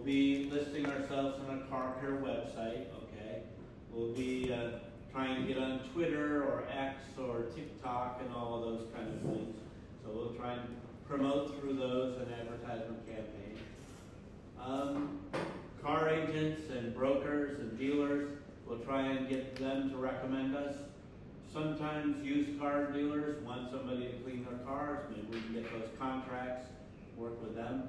be listing ourselves on a Car Care website, okay? We'll be trying to get on Twitter or X or TikTok and all of those kind of things. So we'll try and promote through those and advertisement campaigns. Car agents and brokers and dealers, we'll try and get them to recommend us. Sometimes used car dealers want somebody to clean their cars. Maybe we can get those contracts, work with them.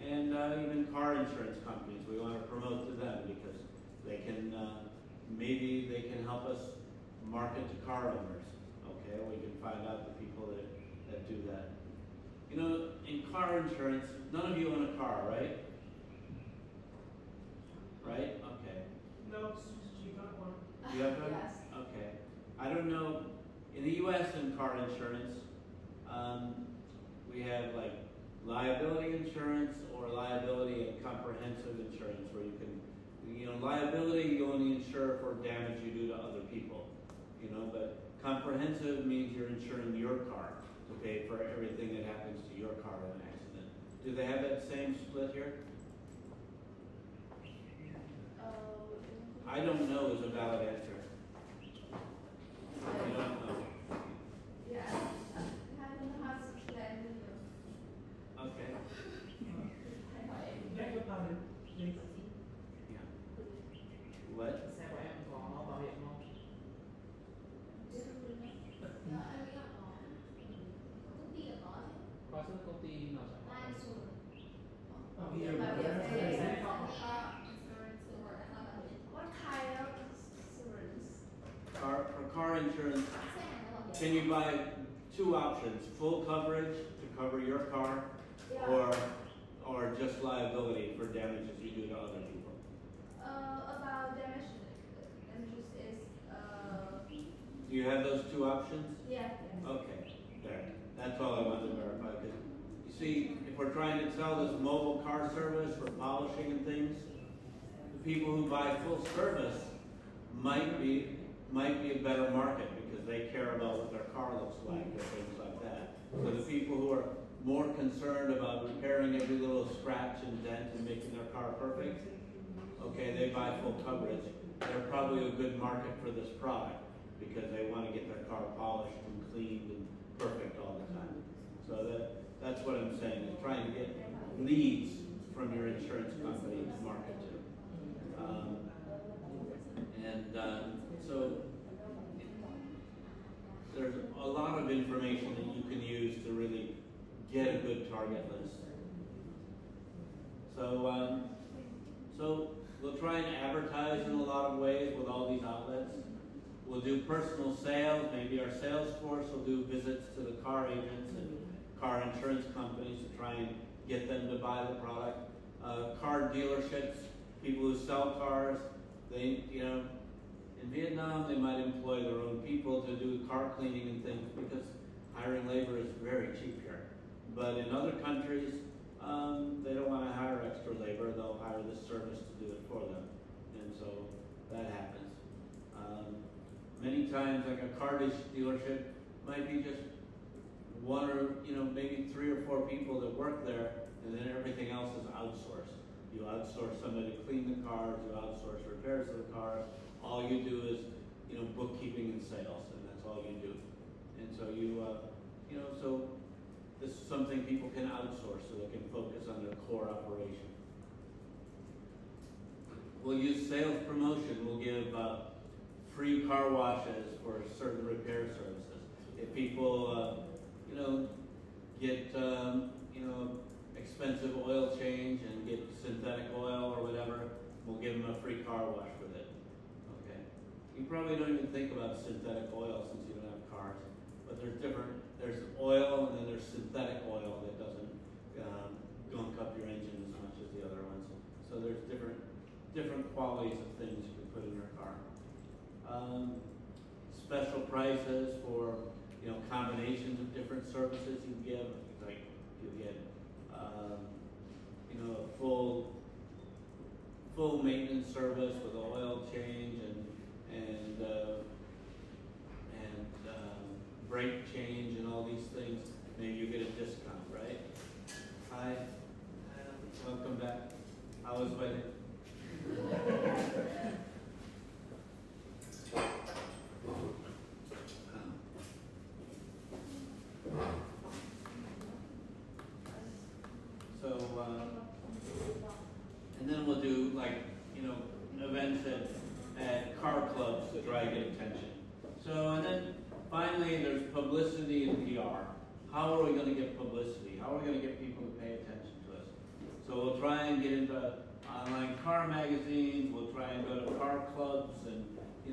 And even car insurance companies, we want to promote to them because they can, maybe they can help us market to car owners. Okay, we can find out the people that do that. You know, in car insurance, none of you own a car, right? Right? Okay. No, she got one. You have one? Yes. Okay. I don't know. In the U.S. in car insurance, we have like liability insurance or liability and comprehensive insurance, where you can, you know, liability you only insure for damage you do to other people, you know, but comprehensive means you're insuring your car to pay for everything that happens to your car in an accident. Do they have that same split here? I don't know is a valid answer. I don't know. Yeah, I don't know how to explain it. Okay. Beg your pardon, please. Yeah. What? Xe của em có bảo hiểm không? Có chứ, công ty nào chẳng có. Bảo hiểm về what kind of insurance? For car insurance, can you buy two options: full coverage to cover your car, or just liability for damages you do to other people? About damages is Do you have those two options? yeah. Okay, there. That's all I wanted to verify. Because you see, if we're trying to sell this mobile car service for polishing and things, the people who buy full service might be a better market because they care about what their car looks like or things like that. So the people who are more concerned about repairing every little scratch and dent and making their car perfect, okay, they buy full coverage. They're probably a good market for this product because they want to get their car polished and cleaned and perfect all the time. So that's what I'm saying, is trying to get leads from your insurance company to market to. So there's a lot of information that you can use to really get a good target list. So we'll try and advertise in a lot of ways with all these outlets. We'll do personal sales. Maybe our sales force will do visits to the car agents and car insurance companies to try and get them to buy the product. Car dealerships, people who sell cars, they, you know, in Vietnam they might employ their own people to do car cleaning and things because hiring labor is very cheap here. But in other countries, they don't want to hire extra labor. They'll hire this service to do it for them, and so that happens. Many times, like a car dealership might be just one or, you know, maybe 3 or 4 people that work there, and then everything else is outsourced. You outsource somebody to clean the cars, you outsource repairs of the cars. All you do is, you know, bookkeeping and sales, and that's all you do. And so you, you know, so this is something people can outsource so they can focus on their core operation. We'll use sales promotion. We'll give free car washes for certain repair services. If people, you know, get, you know, expensive oil change and get synthetic oil or whatever, we'll give them a free car wash with it. Okay. You probably don't even think about synthetic oil since you don't have cars, but there's oil and then there's synthetic oil that doesn't gunk up your engine as much as the other ones. So there's different qualities of things you can put in your car. Special prices for, you know, combinations of different services you give. Like you get, you know, a full maintenance service with oil change and brake change and all these things. Maybe you get a discount, right? Hi, welcome back. I was waiting. So, and then we'll do like, events at car clubs to try to get attention. So, and then finally there's publicity and PR. How are we going to get publicity? How are we going to get people to pay attention to us? So we'll try and get into online car magazines, we'll try and go to car clubs and,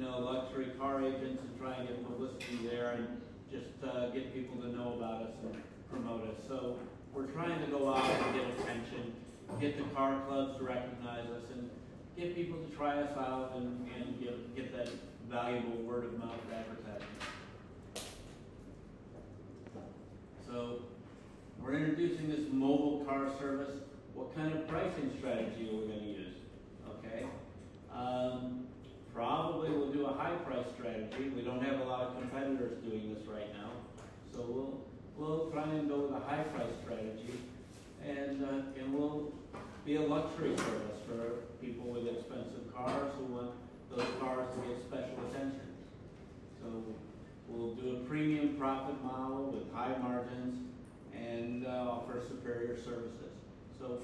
luxury car agents and try and get publicity there and just get people to know about us and promote us. So we're trying to go out and get attention, get the car clubs to recognize us, and get people to try us out and get that valuable word of mouth advertising. So we're introducing this mobile car service. What kind of pricing strategy are we going to use? Okay. Probably we'll do a high price strategy. We don't have a lot of competitors doing this right now. So we'll try and go with a high price strategy, and we'll be a luxury service for people with expensive cars who want those cars to get special attention. So we'll do a premium profit model with high margins and offer superior services. So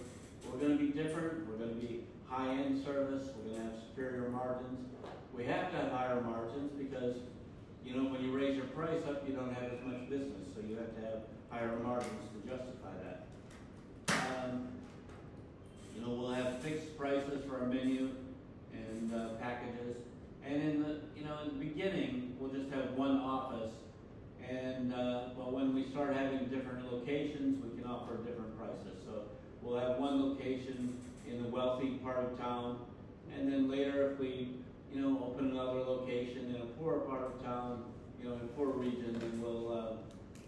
we're going to be different. We're going to be high-end service. We're going to have superior margins. We have to have higher margins because, when you raise your price up, you don't have as much business. So you have to have higher margins to justify that. We'll have fixed prices for our menu and packages. And in the beginning, we'll just have one office. And when we start having different locations, we can offer different prices. So we'll have one location in the wealthy part of town, and then later if we, open another location in a poorer part of town, in a poor region, then we'll,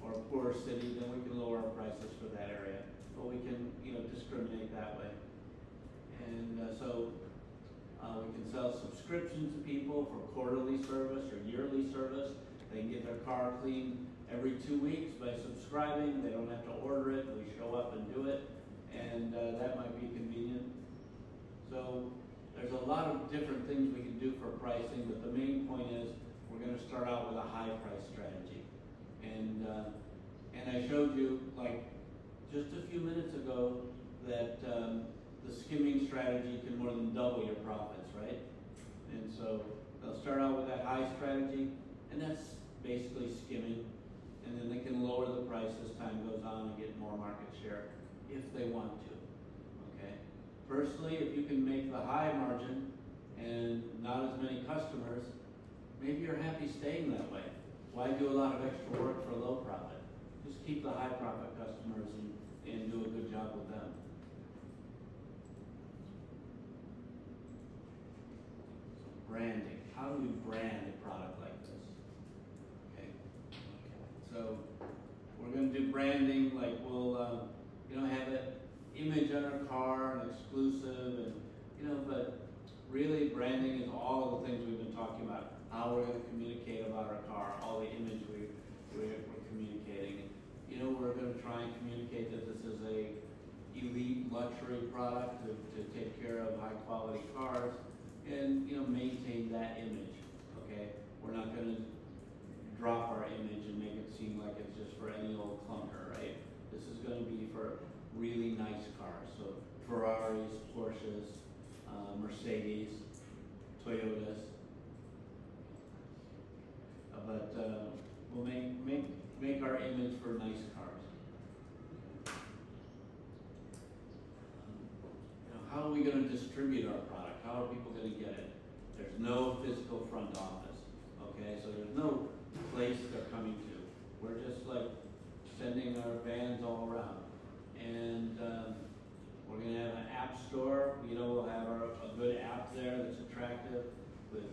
or a poorer city, then we can lower our prices for that area. But we can, discriminate that way. And so we can sell subscriptions to people for quarterly service or yearly service. They can get their car cleaned every 2 weeks by subscribing. They don't have to order it. We show up and do it. And that might be convenient. So there's a lot of different things we can do for pricing, but the main point is we're going to start out with a high price strategy. And I showed you, like just a few minutes ago, that the skimming strategy can more than double your profits, right? And so they'll start out with that high strategy, and that's basically skimming. And then they can lower the price as time goes on and get more market share if they want to, okay? Personally, if you can make the high margin and not as many customers, maybe you're happy staying that way. Why do a lot of extra work for low profit? Just keep the high profit customers and do a good job with them. So branding. How do we brand a product like this? Okay. So we're going to do branding, like we'll have an image on our car, an exclusive, and but really branding is all the things we've been talking about. How we're going to communicate about our car, all the image we're communicating. We're going to try and communicate that this is a elite luxury product to take care of high quality cars, and maintain that image. Okay, we're not going to drop our image and make it seem like it's just for any old clunker, right? This is going to be for really nice cars. So Ferraris, Porsches, Mercedes, Toyotas. But we'll make our image for nice cars. How are we going to distribute our product? How are people going to get it? There's no physical front office. Okay, so there's no place they're coming to. We're just like sending our vans all around. And we're going to have an app store. We'll have a good app there that's attractive with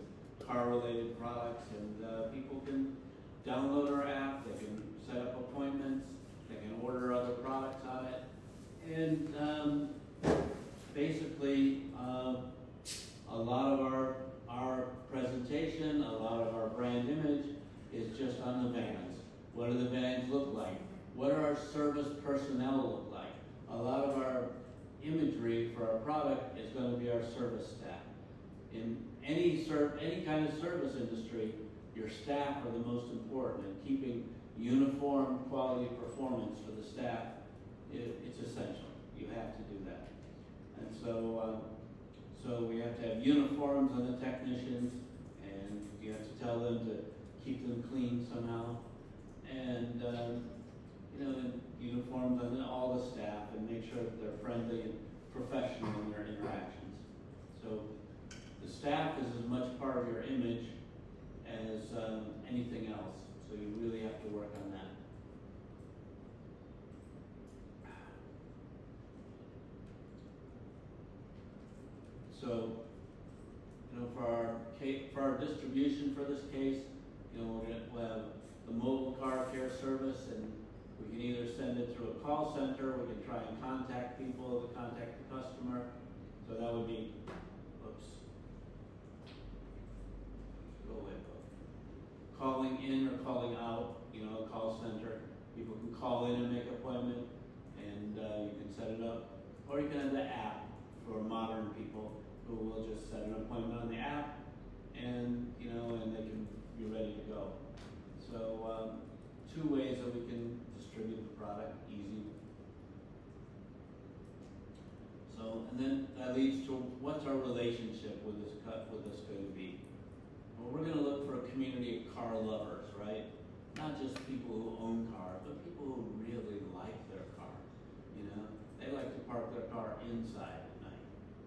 car-related products, and people can download our app. They can set up appointments. They can order other products on it. And basically, a lot of our presentation, a lot of our brand image is just on the vans. What do the vans look like? What do our service personnel look like? A lot of our imagery for our product is going to be our service staff. In any kind of service industry, your staff are the most important, and keeping uniform quality performance for the staff, it's essential. You have to do that. And so, so we have to have uniforms on the technicians, and you have to tell them to keep them clean somehow. And you know, and uniforms on all the staff, and make sure that they're friendly and professional in their interactions. So the staff is as much part of your image as anything else. So you really have to work on that. So, you know, for our distribution for this case, you know, we'll have the mobile car care service, and we can either send it through a call center, we can try and contact people to contact the customer. So that would be, go away, calling in or calling out, you know, a call center. People can call in and make an appointment, and you can set it up. Or you can have the app for modern people who will just set an appointment on the app, and, you know, and they can be ready to go. So, two ways that we can distribute the product, easy. So, and then that leads to what's our relationship with this going to be? Well, we're going to look for a community of car lovers, right? Not just people who own cars, but people who really like their car. You know, they like to park their car inside at night,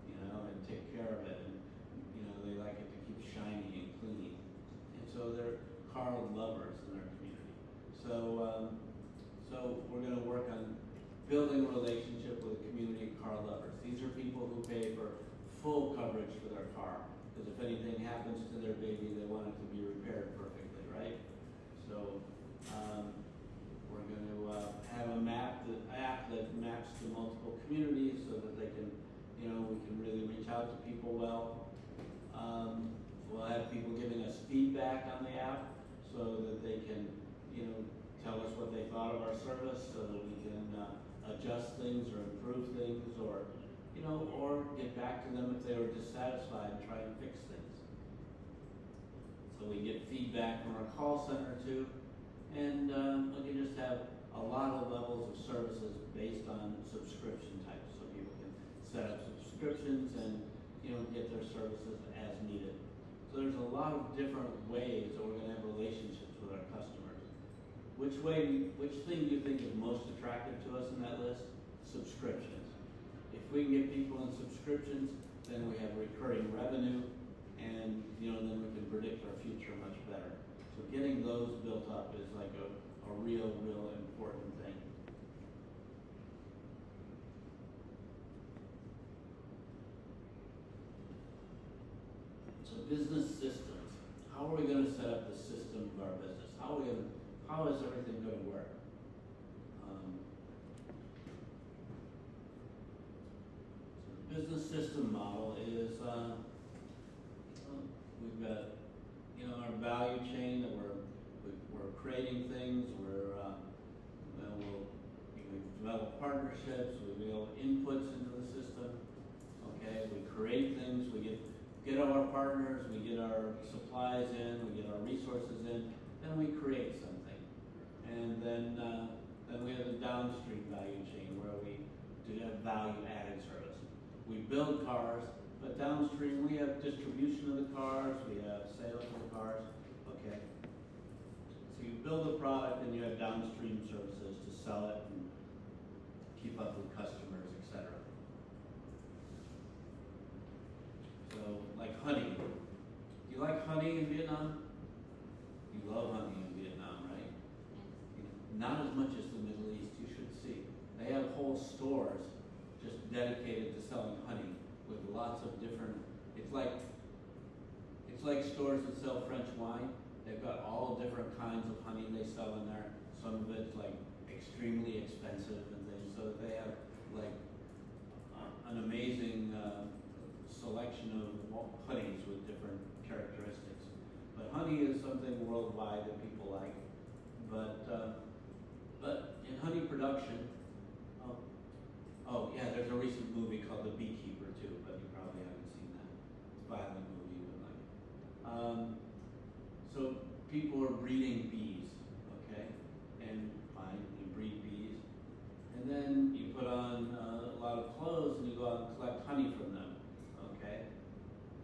you know, and take care of it, and, you know, they like it to keep shiny and clean. And so they're car lovers in their community. So, so we're going to work on building a relationship with a community of car lovers. These are people who pay for full coverage for their car, because if anything happens to their baby, they want it to be repaired perfectly, right? So we're going to have an app that maps to multiple communities so that they can, you know, we can really reach out to people well. We'll have people giving us feedback on the app so that they can, you know, tell us what they thought of our service, so that we can adjust things or improve things, or, you know, or get back to them if they were dissatisfied and try and fix things. So we get feedback from our call center too, and we can just have a lot of levels of services based on subscription types, so people can set up subscriptions and, you know, get their services as needed. So there's a lot of different ways that we're going to have relationships with our customers. Which thing do you think is most attractive to us in that list? Subscriptions. If we can get people in subscriptions, then we have recurring revenue, and, you know, then we can predict our future much better. So getting those built up is like a real important thing. So business systems. How are we going to set up the system of our business? How is everything going to work? So the business system model is we've got, you know, our value chain that we're creating things. We develop partnerships. We develop inputs into the system. Okay, we create things. We get our partners. We get our supplies in. We get our resources in. Then we create something. And then we have the downstream value chain where we do have value-added service. We build cars, but downstream we have distribution of the cars, we have sales of the cars. Okay. So you build a product and you have downstream services to sell it and keep up with customers, etc. So, like honey. Do you like honey in Vietnam? You love honey in Vietnam, right? Not as much as the Middle East, you should see. They have whole stores just dedicated to selling honey with lots of different, it's like stores that sell French wine. They've got all different kinds of honey they sell in there. Some of it's like extremely expensive and things, so they have like an amazing selection of honeys with different characteristics. But honey is something worldwide that people like. But in honey production, Oh, yeah, there's a recent movie called The Beekeeper too, but you probably haven't seen that. It's a violent movie, but like, so people are breeding bees, okay? And fine, you breed bees. And then you put on a lot of clothes and you go out and collect honey from them, okay?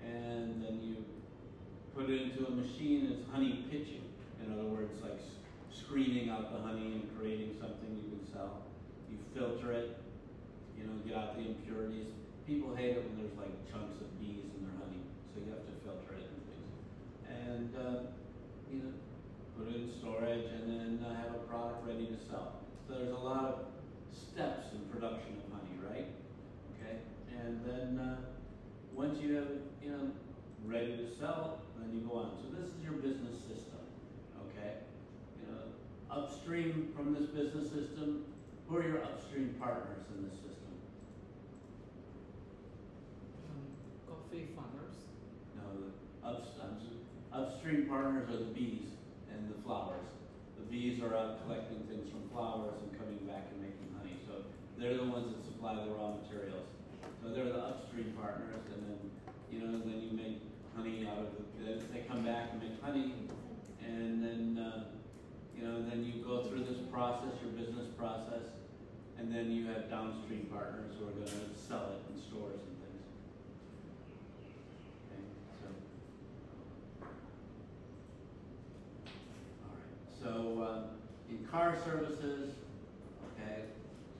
And then you put it into a machine, it's honey pitching. In other words, like screening out the honey and creating something you can sell. You filter it, you know, get out the impurities. People hate it when there's like chunks of bees in their honey, so you have to filter it and things. And, you know, put it in storage and then have a product ready to sell. So there's a lot of steps in production of honey, right? Okay, and then once you have it, you know, ready to sell, then you go on. So this is your business system, okay? You know, upstream from this business system, who are your upstream partners in this system? Coffee farmers. No, upstream partners are the bees and the flowers. The bees are out collecting things from flowers and coming back and making honey. So they're the ones that supply the raw materials. So they're the upstream partners, and then, you know, then you make honey out of it. They come back and make honey, and then, you know, then you go through this process, your business process, and then you have downstream partners who are going to sell it in stores and things. Okay, so, all right. So in car services, okay,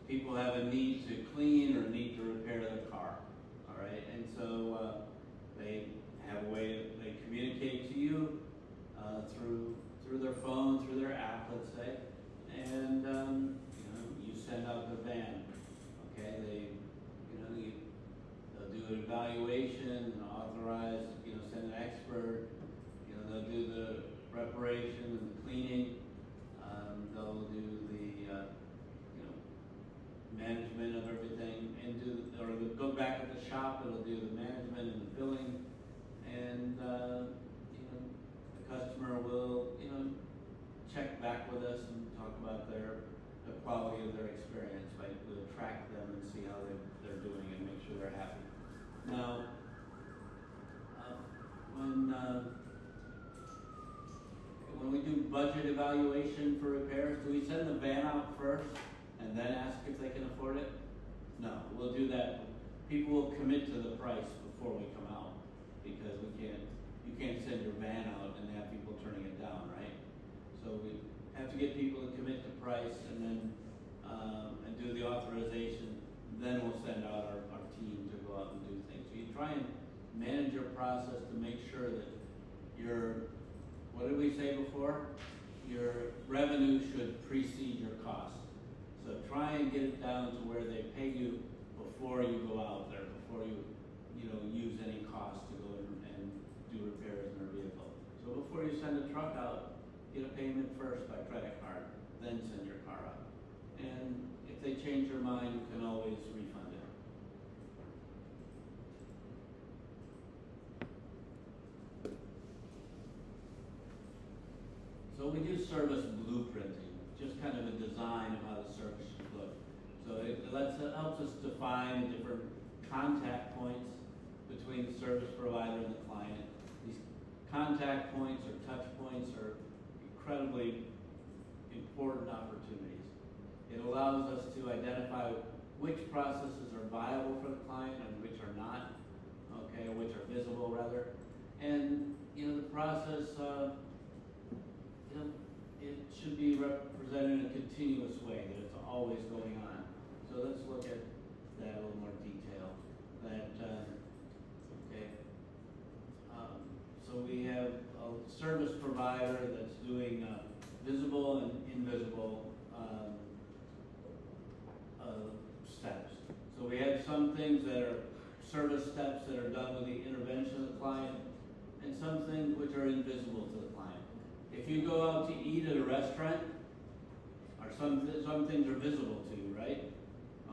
people have a need to clean or need to repair their car. All right, and so they have a way they communicate to you through their phone, through their app, let's say, and you know, you send out the van. Okay, they'll do an evaluation and authorize, you know, send an expert. You know, they'll do the reparation and the cleaning. They'll do the you know, management of everything, and or they'll go back at the shop. It'll do the management and the billing, and you know, the customer will, you know, check back with us and talk about the quality of their experience. Right, we'll track them and see how they're doing and make sure they're happy. Now, when we do budget evaluation for repairs, do we send the van out first and then ask if they can afford it? No, we'll do that. People will commit to the price before we come out, because you can't send your van out and have people turning it down, right? So we have to get people to commit to price and then and do the authorization. Then we'll send out our team to go out and do things. So you try and manage your process to make sure that what did we say before? Your revenue should precede your cost. So try and get it down to where they pay you before you go out there, before you use any cost to go and do repairs in their vehicle. So before you send a truck out, get a payment first by credit card, then send your car out. And if they change their mind, you can always refund it. So we do service blueprinting, just kind of a design of how the service should look. So it helps us define different contact points between the service provider and the client. These contact points or touch points are incredibly important opportunities. It allows us to identify which processes are viable for the client and which are not, okay, which are visible rather. And, you know, the process, you know, it should be represented in a continuous way, that it's always going on. So let's look at that in a little more detail. Okay. So we have a service provider that's doing visible and invisible steps. So we have some things that are service steps that are done with the intervention of the client, and some things which are invisible to the client. If you go out to eat at a restaurant, or some things are visible to you, right?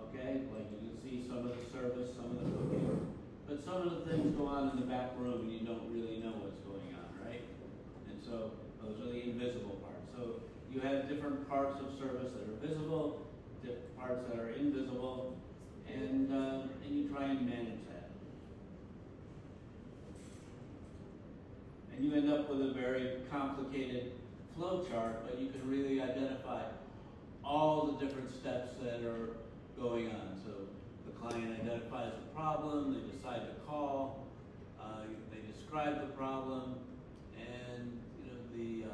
Okay, like you can see some of the service, some of the cooking, but some of the things go on in the back room and you don't really know what's going on, right? And so those are the invisible parts. So you have different parts of service that are visible, different parts that are invisible, and you try and manage that. And you end up with a very complicated flow chart, but you can really identify all the different steps that are going on. So the client identifies the problem, they decide to call, they describe the problem, and the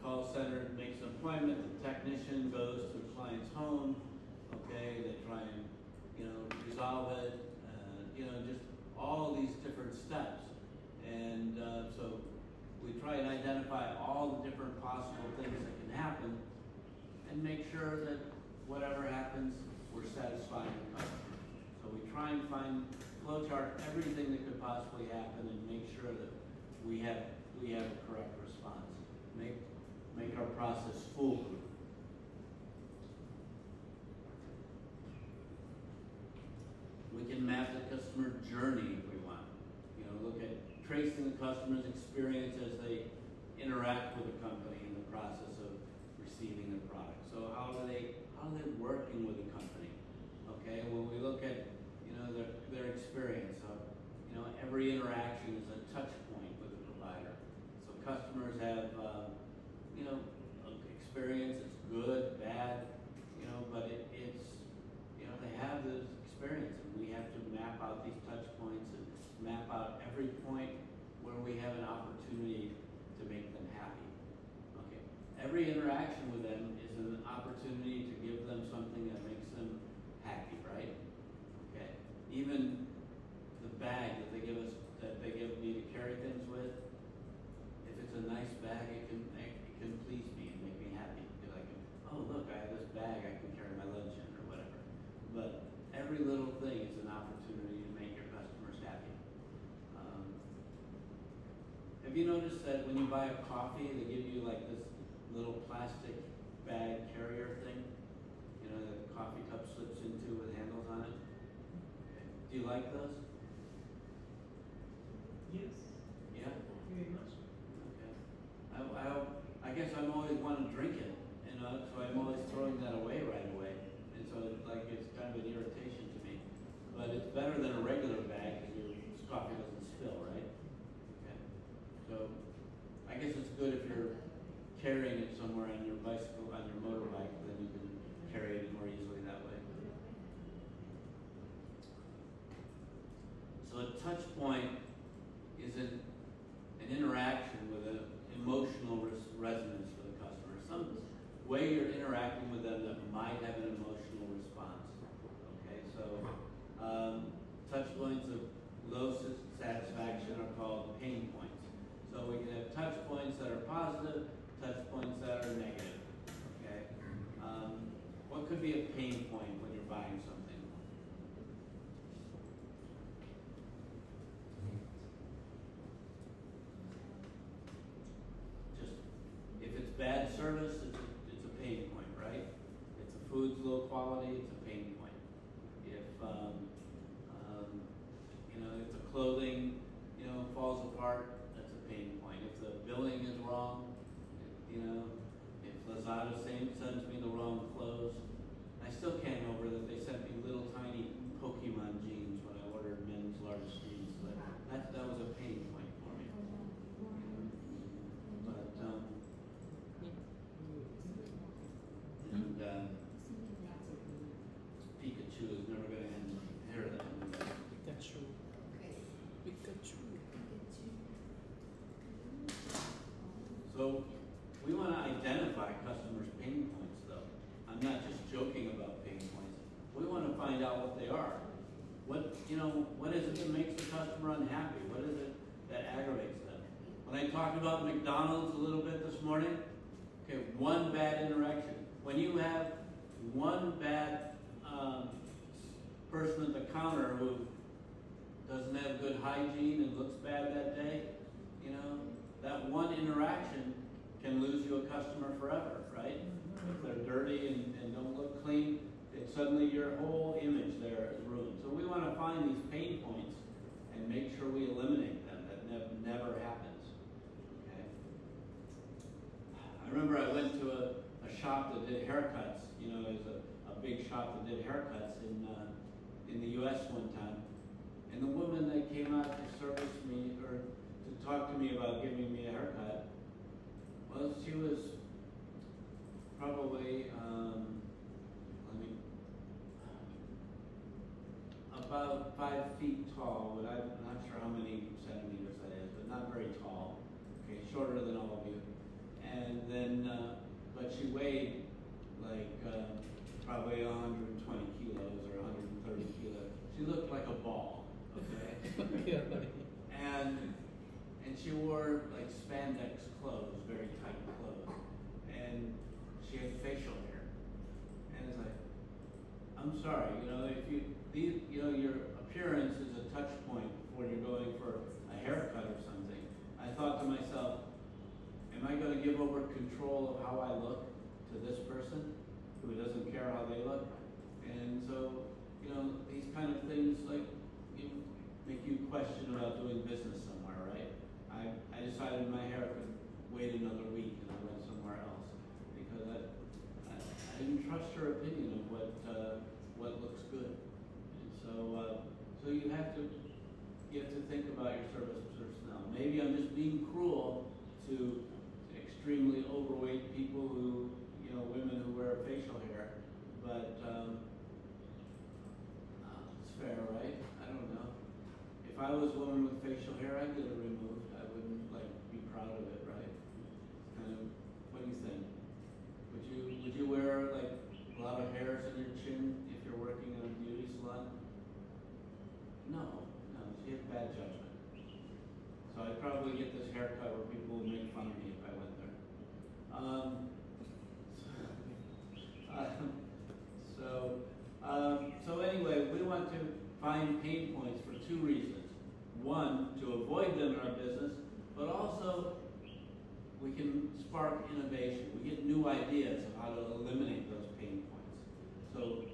call center makes an appointment, the technician goes to the client's home, okay, they try and resolve it, just all these different steps. And so we try and identify all the different possible things that can happen and make sure that whatever happens, we're satisfying the customer. So we try and flowchart everything that could possibly happen and make sure that we have a correct response. Make our process foolproof. We can map the customer journey if we want. Look at tracing the customer's experience as they interact with the company in the process of receiving the product. So how are they working with the company? Okay, when we look at their experience, every interaction is a touch point with the provider. So customers have experience. It's good, bad, but it's they have this experience, and we have to map out these touch points and map out every point where we have an opportunity to make them happy. Okay, every interaction with them is an opportunity to give them something that makes them happy, right? Okay, even the bag that they give me to carry things with, if it's a nice bag, it can please me and make me happy. Because I can, oh look, I have this bag I can carry my lunch in or whatever. But every little thing is an opportunity to make your customers happy. Have you noticed that when you buy a coffee, they give you like this little plastic bag carrier thing? That the coffee cup slips into with handles on it? Okay. Do you like those? Yes, Yeah? very much. Okay. I guess I'm always want to drink it, so I'm always throwing that away right away. And so it's kind of an irritation to me. But it's better than a regular bag because your coffee doesn't spill, right? Okay. So I guess it's good if you're carrying it somewhere on your bicycle, on your motorbike, then you can carry it more easily that way. So a touch point is an interaction with an emotional resonance for the customer. Some way you're interacting with them that might have an emotional response. Okay, so touch points of low satisfaction are called pain points. So we can have touch points that are positive, touch points that are negative. Okay, what could be a pain point when you're buying something? Bad service, it's a pain point, right? If the food's low quality, it's a pain point. If if the clothing falls apart, that's a pain point. If the billing is wrong, if Lazada sends me the wrong clothes, I still can't over that they sent me little tiny Pokemon jeans when I ordered men's large jeans. But that was a pain point for me. But Pikachu is never going to inherit that. Pikachu. Pikachu. So we want to identify customers' pain points, though. I'm not just joking about pain points. We want to find out what they are. What is it that makes the customer unhappy? What is it that aggravates them? When I talked about McDonald's a little bit this morning, okay, one bad interaction. When you have one bad person at the counter who doesn't have good hygiene and looks bad that day, that one interaction can lose you a customer forever, right? If they're dirty and don't look clean, suddenly your whole image there is ruined. So we want to find these pain points and make sure we eliminate them. That never happens. Okay. I remember I went to a shop that did haircuts. There's a big shop that did haircuts in the U.S. one time. And the woman that came out to service me, or to talk to me about giving me a haircut, well, she was probably, about 5 feet tall, but I'm not sure how many centimeters that is, but not very tall. Okay, shorter than all of you. And then, but she weighed like probably 120 kilos or 130 kilos. She looked like a ball, okay? And she wore like spandex clothes, very tight clothes. And she had facial hair. And it's like, I'm sorry, your appearance is a touch point before you're going for a haircut or something. I thought to myself, am I going to give over control of how I look to this person who doesn't care how they look? And so, these kind of things make you question about doing business somewhere, right? I decided my hair could wait another week and I went somewhere else because I didn't trust her opinion of what looks good. And so you have to think about your service personnel. Maybe I'm just being cruel to extremely overweight people who, women who wear facial hair, but it's fair, right? I don't know. If I was a woman with facial hair, I'd get it removed. I wouldn't be proud of it, right? What do you think? Would you wear a lot of hairs in your chin if you're working in a beauty salon? No, she had bad judgment. So I'd probably get this haircut where people would make fun of me if I went there. So anyway, we want to find pain points for 2 reasons. One, to avoid them in our business, but also we can spark innovation. We get new ideas of how to eliminate those pain points. So,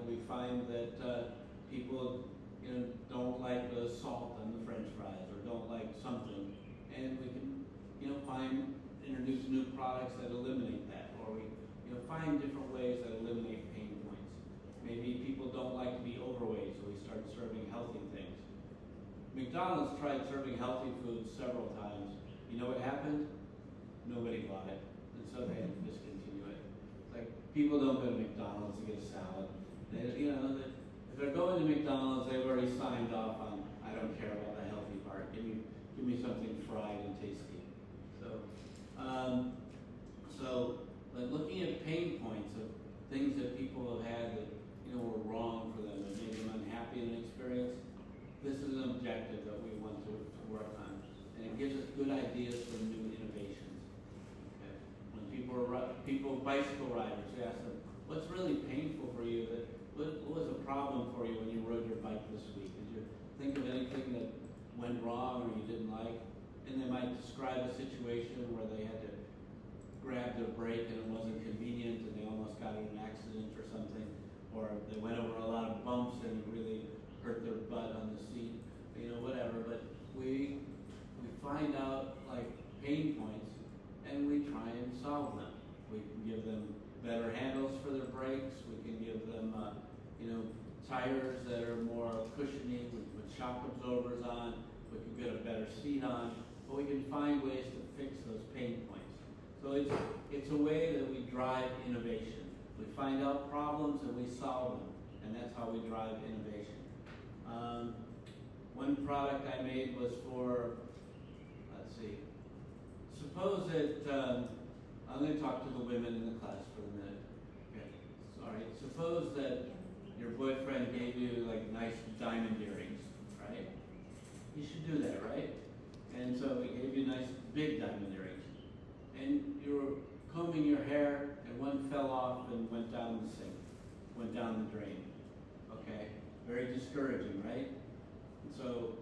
we find that people, don't like the salt on the French fries or don't like something, and we can, introduce new products that eliminate that, or we, find different ways that eliminate pain points. Maybe people don't like to be overweight, so we start serving healthy things. McDonald's tried serving healthy foods several times. You know what happened? Nobody bought it, and so they had to discontinue it. It's like people don't go to McDonald's to get a salad. If they're going to McDonald's, they've already signed off on, I don't care about the healthy part. Give me something fried and tasty. But looking at pain points of things that people have had that were wrong for them and made them unhappy in an experience, this is an objective that we want to work on, and it gives us good ideas for new innovations. Okay? When bicycle riders, we ask them, what's really painful for you? What was a problem for you when you rode your bike this week? Did you think of anything that went wrong or you didn't like? And they might describe a situation where they had to grab their brake and it wasn't convenient and they almost got in an accident or something, or they went over a lot of bumps and it really hurt their butt on the seat, whatever. But we find out pain points and we try and solve them. We can give them better handles for their brakes. We can give them tires that are more cushiony with shock absorbers on. We can get a better seat on, but we can find ways to fix those pain points. So it's a way that we drive innovation. We find out problems and we solve them, and that's how we drive innovation. One product I made was for, suppose that, I'm going to talk to the women in the class for a minute. Okay, sorry. Suppose that your boyfriend gave you nice diamond earrings, right? You should do that, right? And so he gave you nice big diamond earrings. And you were combing your hair and one fell off and went down the sink, went down the drain. Okay? Very discouraging, right? And so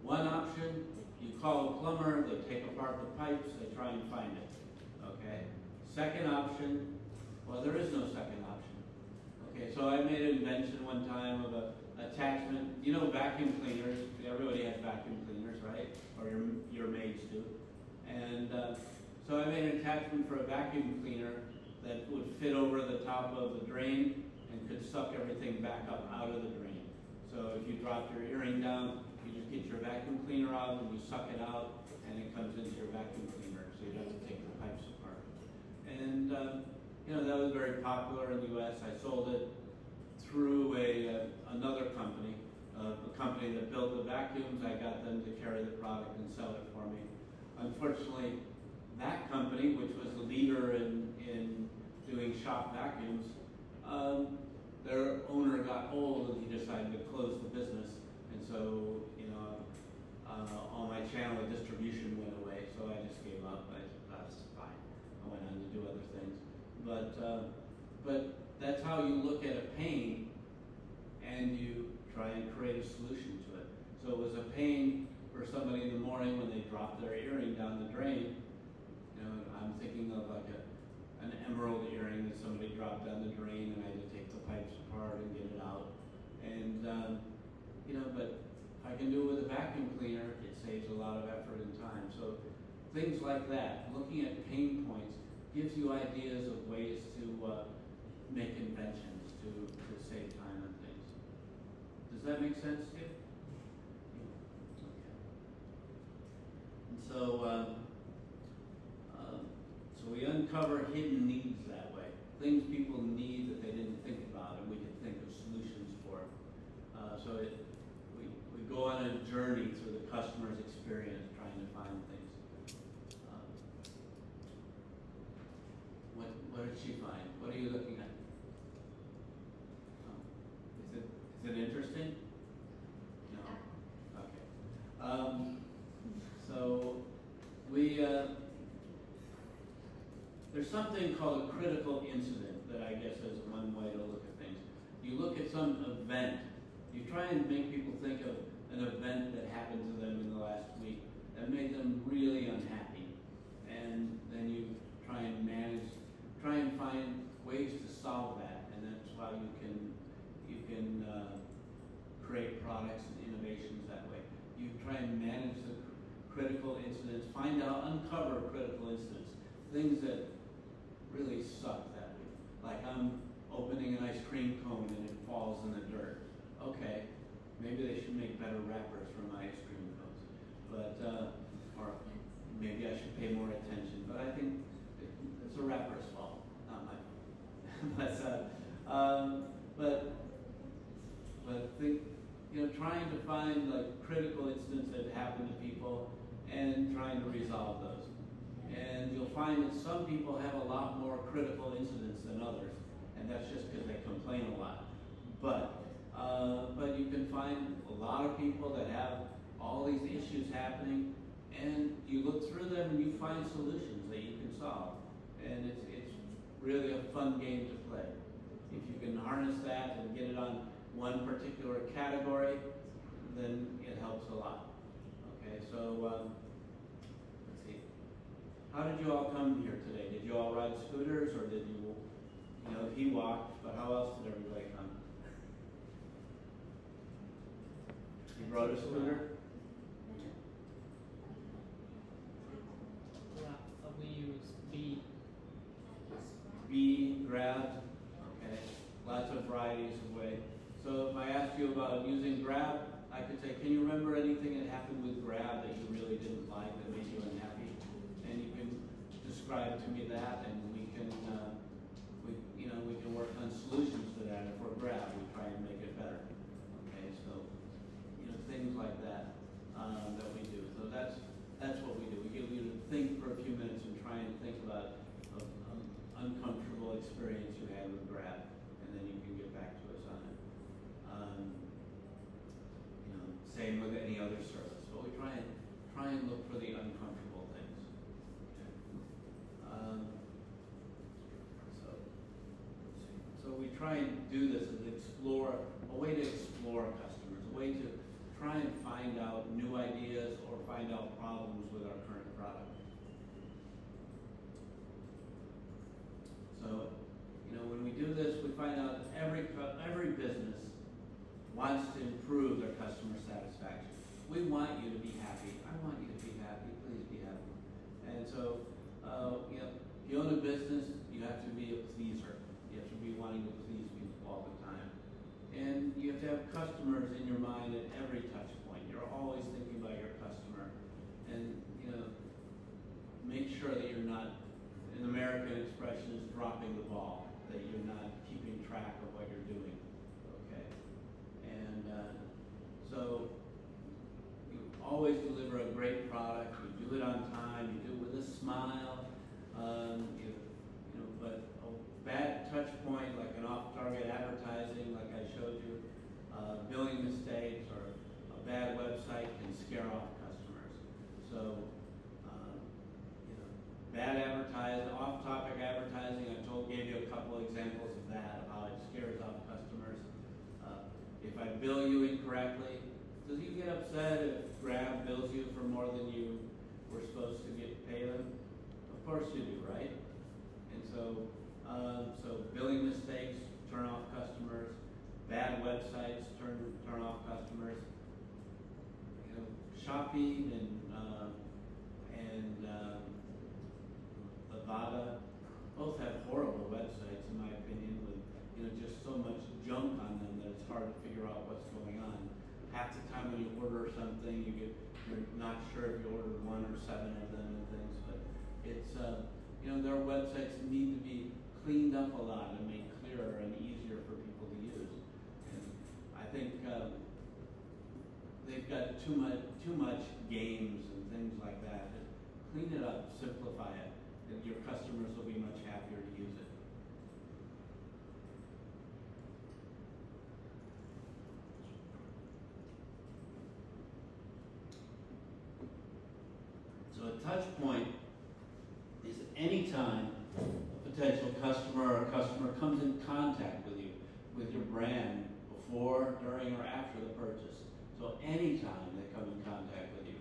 one option, you call a plumber, they take apart the pipes, they try and find it. Okay? Second option, well, there is no second option. Okay, so I made an invention one time of a attachment. Vacuum cleaners, everybody has vacuum cleaners, right? Or your maids do. And so I made an attachment for a vacuum cleaner that would fit over the top of the drain, and could suck everything back up out of the drain. So if you drop your earring down, you just get your vacuum cleaner out and you suck it out, and it comes into your vacuum cleaner, so you don't have to take the pipes apart. And that was very popular in the U.S. I sold it through another company, a company that built the vacuums. I got them to carry the product and sell it for me. Unfortunately, that company, which was the leader in doing shop vacuums, their owner got old and he decided to close the business, and so all my channel of distribution went away. So I just gave up. That's fine. I went on to do other things, but that's how you look at a pain, and you try and create a solution to it. So it was a pain for somebody in the morning when they dropped their earring down the drain. I'm thinking of like an emerald earring that somebody dropped down the drain, and I had to take the pipes apart and get it out. And but if I can do it with a vacuum cleaner, it saves a lot of effort and time. So things like that, looking at pain points, gives you ideas of ways to make inventions to save time and things. Does that make sense to you? Okay. And so we uncover hidden needs that way. Things people need that they didn't think about, and we can think of solutions for it. We go on a journey through the customer's experience trying to find things. What did she find? What are you looking at? Is it interesting? No? Okay. So there's something called a critical incident that I guess is one way to look at things. You look at some event. You try and make people think of an event that happened to them in the last week that made them really unhappy. And then you try and find ways to solve that. And that's how you can create products and innovations that way. You try and manage the critical incidents, uncover critical incidents, things that really suck that week. Like I'm opening an ice cream cone and it falls in the dirt. Okay, maybe they should make better wrappers for my ice cream cones. Or maybe I should pay more attention. But I think it's a wrapper's fault, not mine. But think, trying to find like critical incidents that happen to people and trying to resolve those. And you'll find that some people have a lot more critical incidents than others, and that's just because they complain a lot. But you can find a lot of people that have all these issues happening, and you look through them and you find solutions that you can solve. And it's really a fun game to play. If you can harness that and get it on one particular category, then it helps a lot. Okay, so let's see. How did you all come here today? Did you all ride scooters, or did you, he walked, but how else did everybody come? You rode a scooter? We use B. B, Grab, okay. Lots of varieties of ways. So if I asked you about using Grab, I could say, can you remember anything that happened with Grab that you really didn't like, that made you unhappy? And you can describe to me that, and we can work on solutions to that. And for Grab, we try and make it better. Okay, so things like that that we do. So that's what we do. We give you to think for a few minutes and try and think about an uncomfortable experience you had with Grab, and then you can get back to us on it. Same with any other service, but we try and look for the uncomfortable things. Okay. So we try and do this as a way to explore customers, a way to try and find out new ideas or find out problems with our current product. So, when we do this, we find out every business wants to improve their customer satisfaction. We want you to be happy. I want you to be happy. Please be happy. And so, if you own a business, you have to be a pleaser. You have to be wanting to please people all the if Grab bills you for more than you were supposed to pay them? Of course you do, right? And so, so billing mistakes turn off customers, bad websites turn off customers. You know, Shopee and Avada both have horrible websites, in my opinion, with just so much junk on them that it's hard to figure out what's going on. Half the time when you order something, you're not sure if you ordered 1 or 7 of them and things, but it's their websites need to be cleaned up a lot and made clearer and easier for people to use. And I think they've got too much games and things like that. Clean it up, simplify it, and your customers will be much happier to use it. So a touch point is any time a potential customer or a customer comes in contact with you, with your brand, before, during, or after the purchase. So anytime they come in contact with you,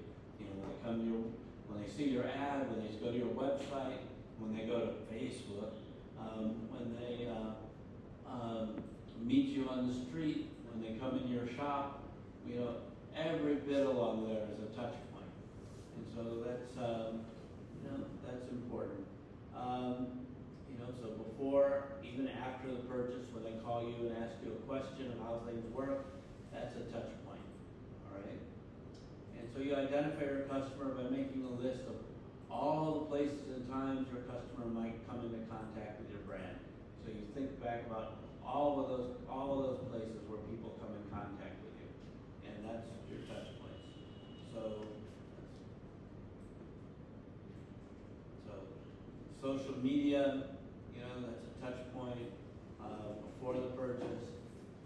when they see your ad, when they go to your website, when they go to Facebook, when they meet you on the street, when they come in your shop, every bit along there is a touch point. And so that's important. So before, even after the purchase, when they call you and ask you a question of how things work, that's a touch point, all right? And so you identify your customer by making a list of all the places and times your customer might come into contact with your brand. So you think back about all of those places where people come in contact with you, and that's your touch points. So social media, that's a touch point. Before the purchase,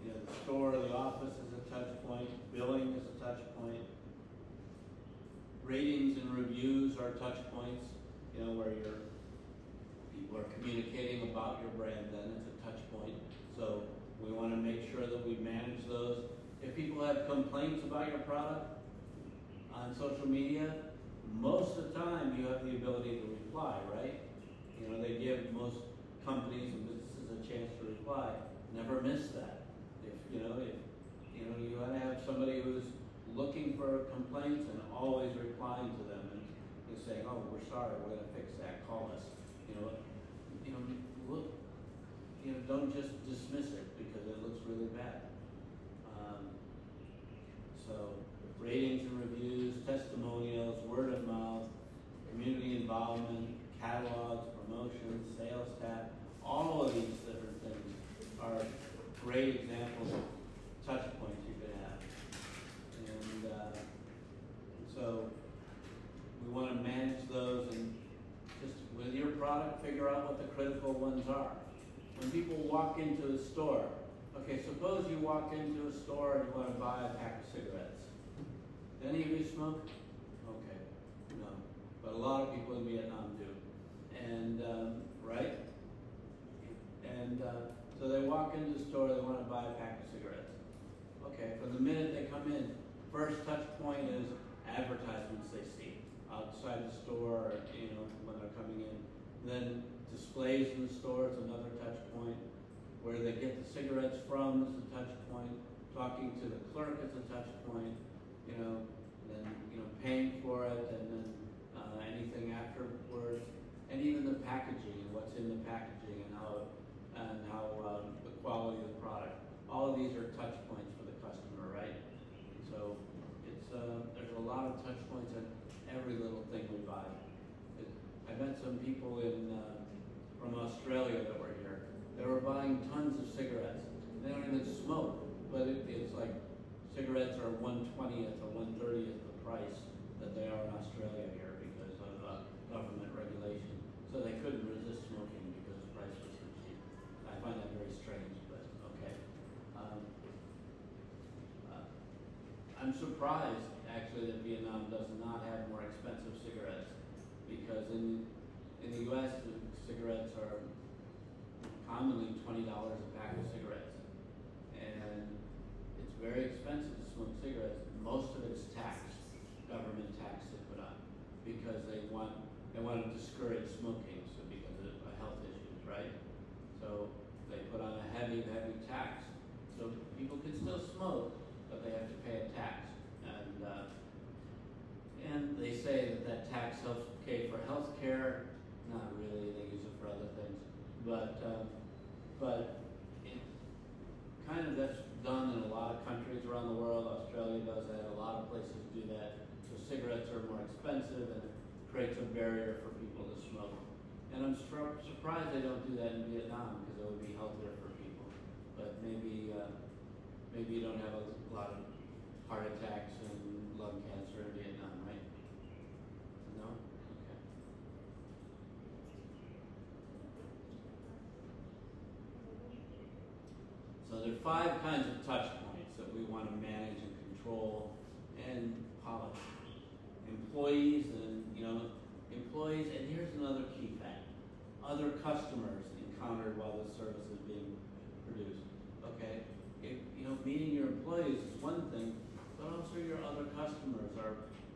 the store or the office is a touch point. Billing is a touch point. Ratings and reviews are touch points, where people are communicating about your brand, then it's a touch point. So we want to make sure that we manage those. If people have complaints about your product on social media, most of the time you have the ability to reply, right? They give most companies and businesses a chance to reply. Never miss that. If you want to have somebody who's looking for complaints and always replying to them and saying, "Oh, we're sorry, we're going to fix that. Call us." Look. Don't just dismiss it because it looks really bad. So ratings and reviews, testimonials, word of mouth, community involvement, catalogs, promotions, sales tab, all of these different things are great examples of touch points you could have. And so we want to manage those and just with your product, figure out what the critical ones are. When people walk into a store, okay, suppose you walk into a store and you want to buy a pack of cigarettes. Do any of you smoke? Okay, no. But a lot of people in Vietnam do. And, right? And so they walk into the store, they want to buy a pack of cigarettes. Okay, from the minute they come in, first touch point is advertisements they see outside the store, when they're coming in. Then displays in the store is another touch point. Where they get the cigarettes from is a touch point. Talking to the clerk is a touch point. Then paying for it, and then anything afterwards, and even the packaging and what's in the packaging and how the quality of the product. All of these are touch points for the customer, right? So it's there's a lot of touch points in every little thing we buy. I met some people from Australia that were here. They were buying tons of cigarettes. They don't even smoke, but it's like cigarettes are 1/20th or 1/30th the price that they are in Australia here because of government regulation. So they couldn't resist smoking because the price was so cheap. I find that very strange, but okay. I'm surprised actually that Vietnam does not have more expensive cigarettes because in the U.S. the cigarettes are commonly $20 a pack of cigarettes, and it's very expensive to smoke cigarettes. Most of it's taxed. want to discourage smoking, so because of health issues, right? So they put on a heavy tax, so people can still smoke, but they have to pay a tax, and they say that tax helps pay for health care. Not really, they use it for other things, but it kind of, that's done in a lot of countries around the world. Australia does that, a lot of places do that. So cigarettes are more expensive and it creates a barrier for people to smoke. And I'm surprised they don't do that in Vietnam, because it would be healthier for people. But maybe you don't have a lot of heart attacks and lung cancer in Vietnam, right? No? Okay. So there are 5 kinds of touch points that we want to manage and control and polish. Employees, and here's another key fact. Other customers encountered while the service is being produced. Okay? Meeting your employees is one thing, but also your other customers are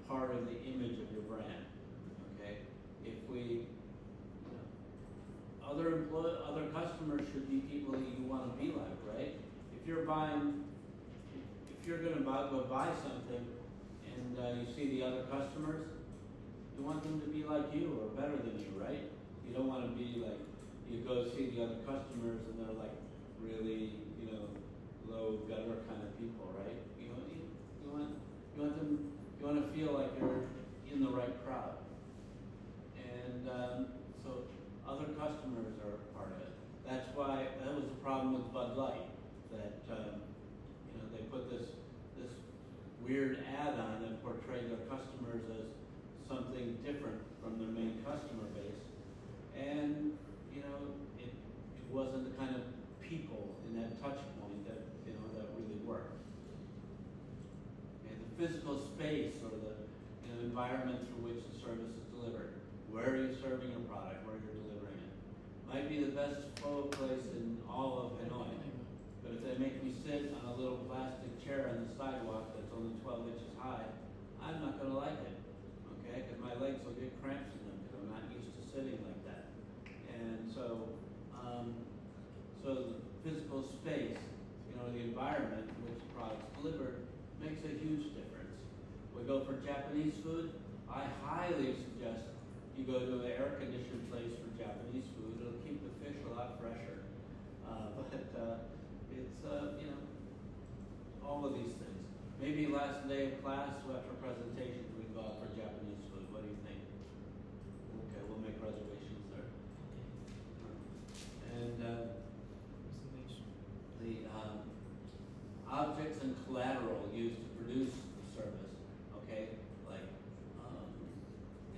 part of the image of your brand. Okay? If other customers should be people that you want to be like, right? If you're going to go buy something and you see the other customers, you want them to be like you or better than you, right? You don't want to be like, you go see the other customers and they're like really, low gutter kind of people, right? You want to feel like you're in the right crowd. And so other customers are part of it. That's why that was the problem with Bud Light, that they put this weird ad on that portrayed their customers as something different from their main customer base, and it wasn't the kind of people in that touch point that really worked. And the physical space or the environment through which the service is delivered. Where are you serving your product? Where you're delivering it? Might be the best photo place in all of Hanoi, but if they make me sit on a little plastic chair on the sidewalk that's only 12 inches high, I'm not going to like it, okay? Because my legs will get cramps in them because I'm not used to sitting like that. And so, the physical space, the environment in which the product's delivered makes a huge difference. We go for Japanese food, I highly suggest you go to an air-conditioned place for Japanese food. It'll keep the fish a lot fresher. It's, all of these things. Maybe last day of class, after presentations, we go out for Japanese food. What do you think? Okay, we'll make reservations there. And the objects and collateral used to produce the service, okay? Like,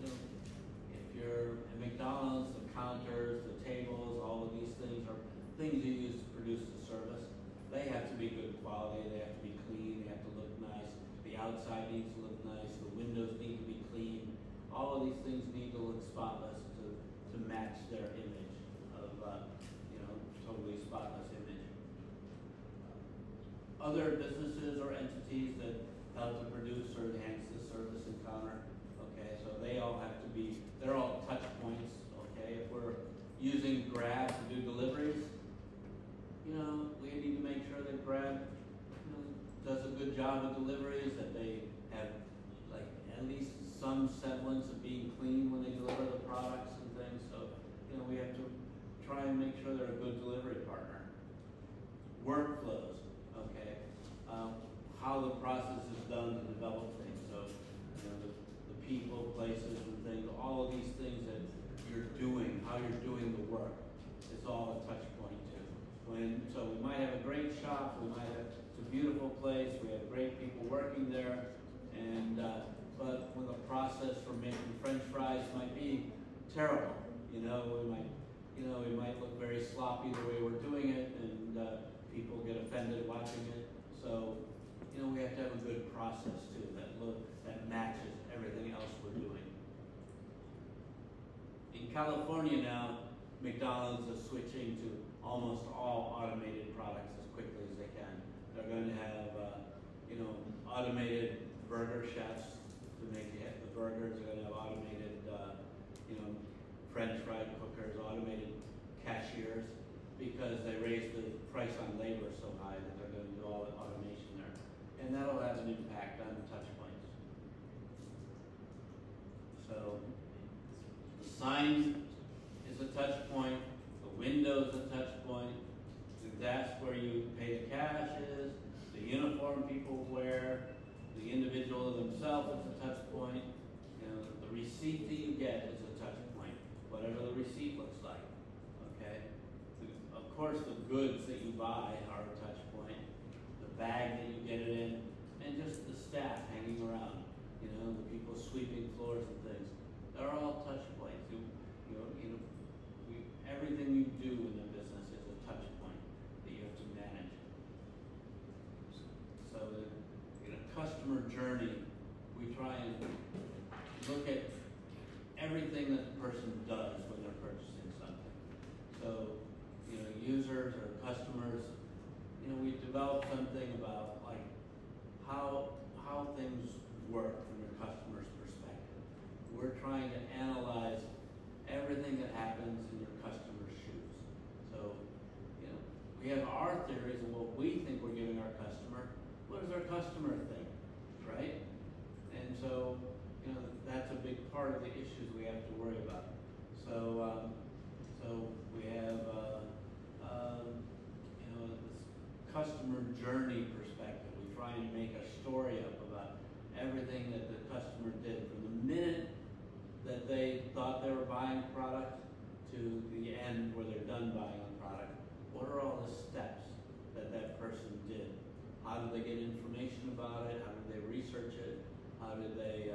if you're at McDonald's, the counters, the tables, all of these things are things you use to produce the service. They have to be good quality, they have to be clean, they have to look nice, the outside needs to look nice, the windows need to be clean. All of these things need to look spotless to match their image of, totally spotless image. Other businesses or entities that help to produce or enhance the service encounter, okay, so they all have to be, they're all touch points, okay? If we're using Grab to do deliveries, we need to make sure that Grab does a good job of deliveries, that they have like at least some semblance of being clean when they deliver the products and things. So, we have to try and make sure they're a good delivery partner. Workflows, okay, how the process is done to develop things. So, the people, places, and things, all of these things that you're doing, how you're doing the work, it's all a touch point too. So we might have a great shop, it's a beautiful place, we have great people working there, and but when the process for making French fries might be terrible, we might look very sloppy the way we're doing it, and people get offended watching it. So, we have to have a good process too that matches everything else we're doing. In California now, McDonald's is switching to almost all automated products as quickly as they can. They're going to have, automated burger chefs to make the burgers. They're going to have automated French fry cookers, automated cashiers, because they raised the price on labor so high that they're going to do all the automation there. And that'll have an impact on touch points. So the sign is a touch point, the window is a touch point, the desk where you pay the cash is, the uniform people wear, the individual themselves is a touch point, the receipt that you get is a touch point, whatever the receipt looks like, okay? Of course, the goods that you buy are a touch point, the bag that you get it in, and just the staff hanging around, the people sweeping floors and things. They're all touch points. Everything you do in the business is a touch point that you have to manage. So the customer journey, we try and look at everything that the person does when they're purchasing something. So, users or customers, we developed something about like how things work from your customer's perspective. We're trying to analyze everything that happens in your customer's shoes. So, we have our theories of what we think we're giving our customer. What does our customer think, right? And so, that's a big part of the issues we have to worry about. So, we have, this customer journey perspective. We try and make a story up about everything that the customer did from the minute that they thought they were buying a product to the end where they're done buying the product. What are all the steps that that person did? How did they get information about it? How did they research it? How did they,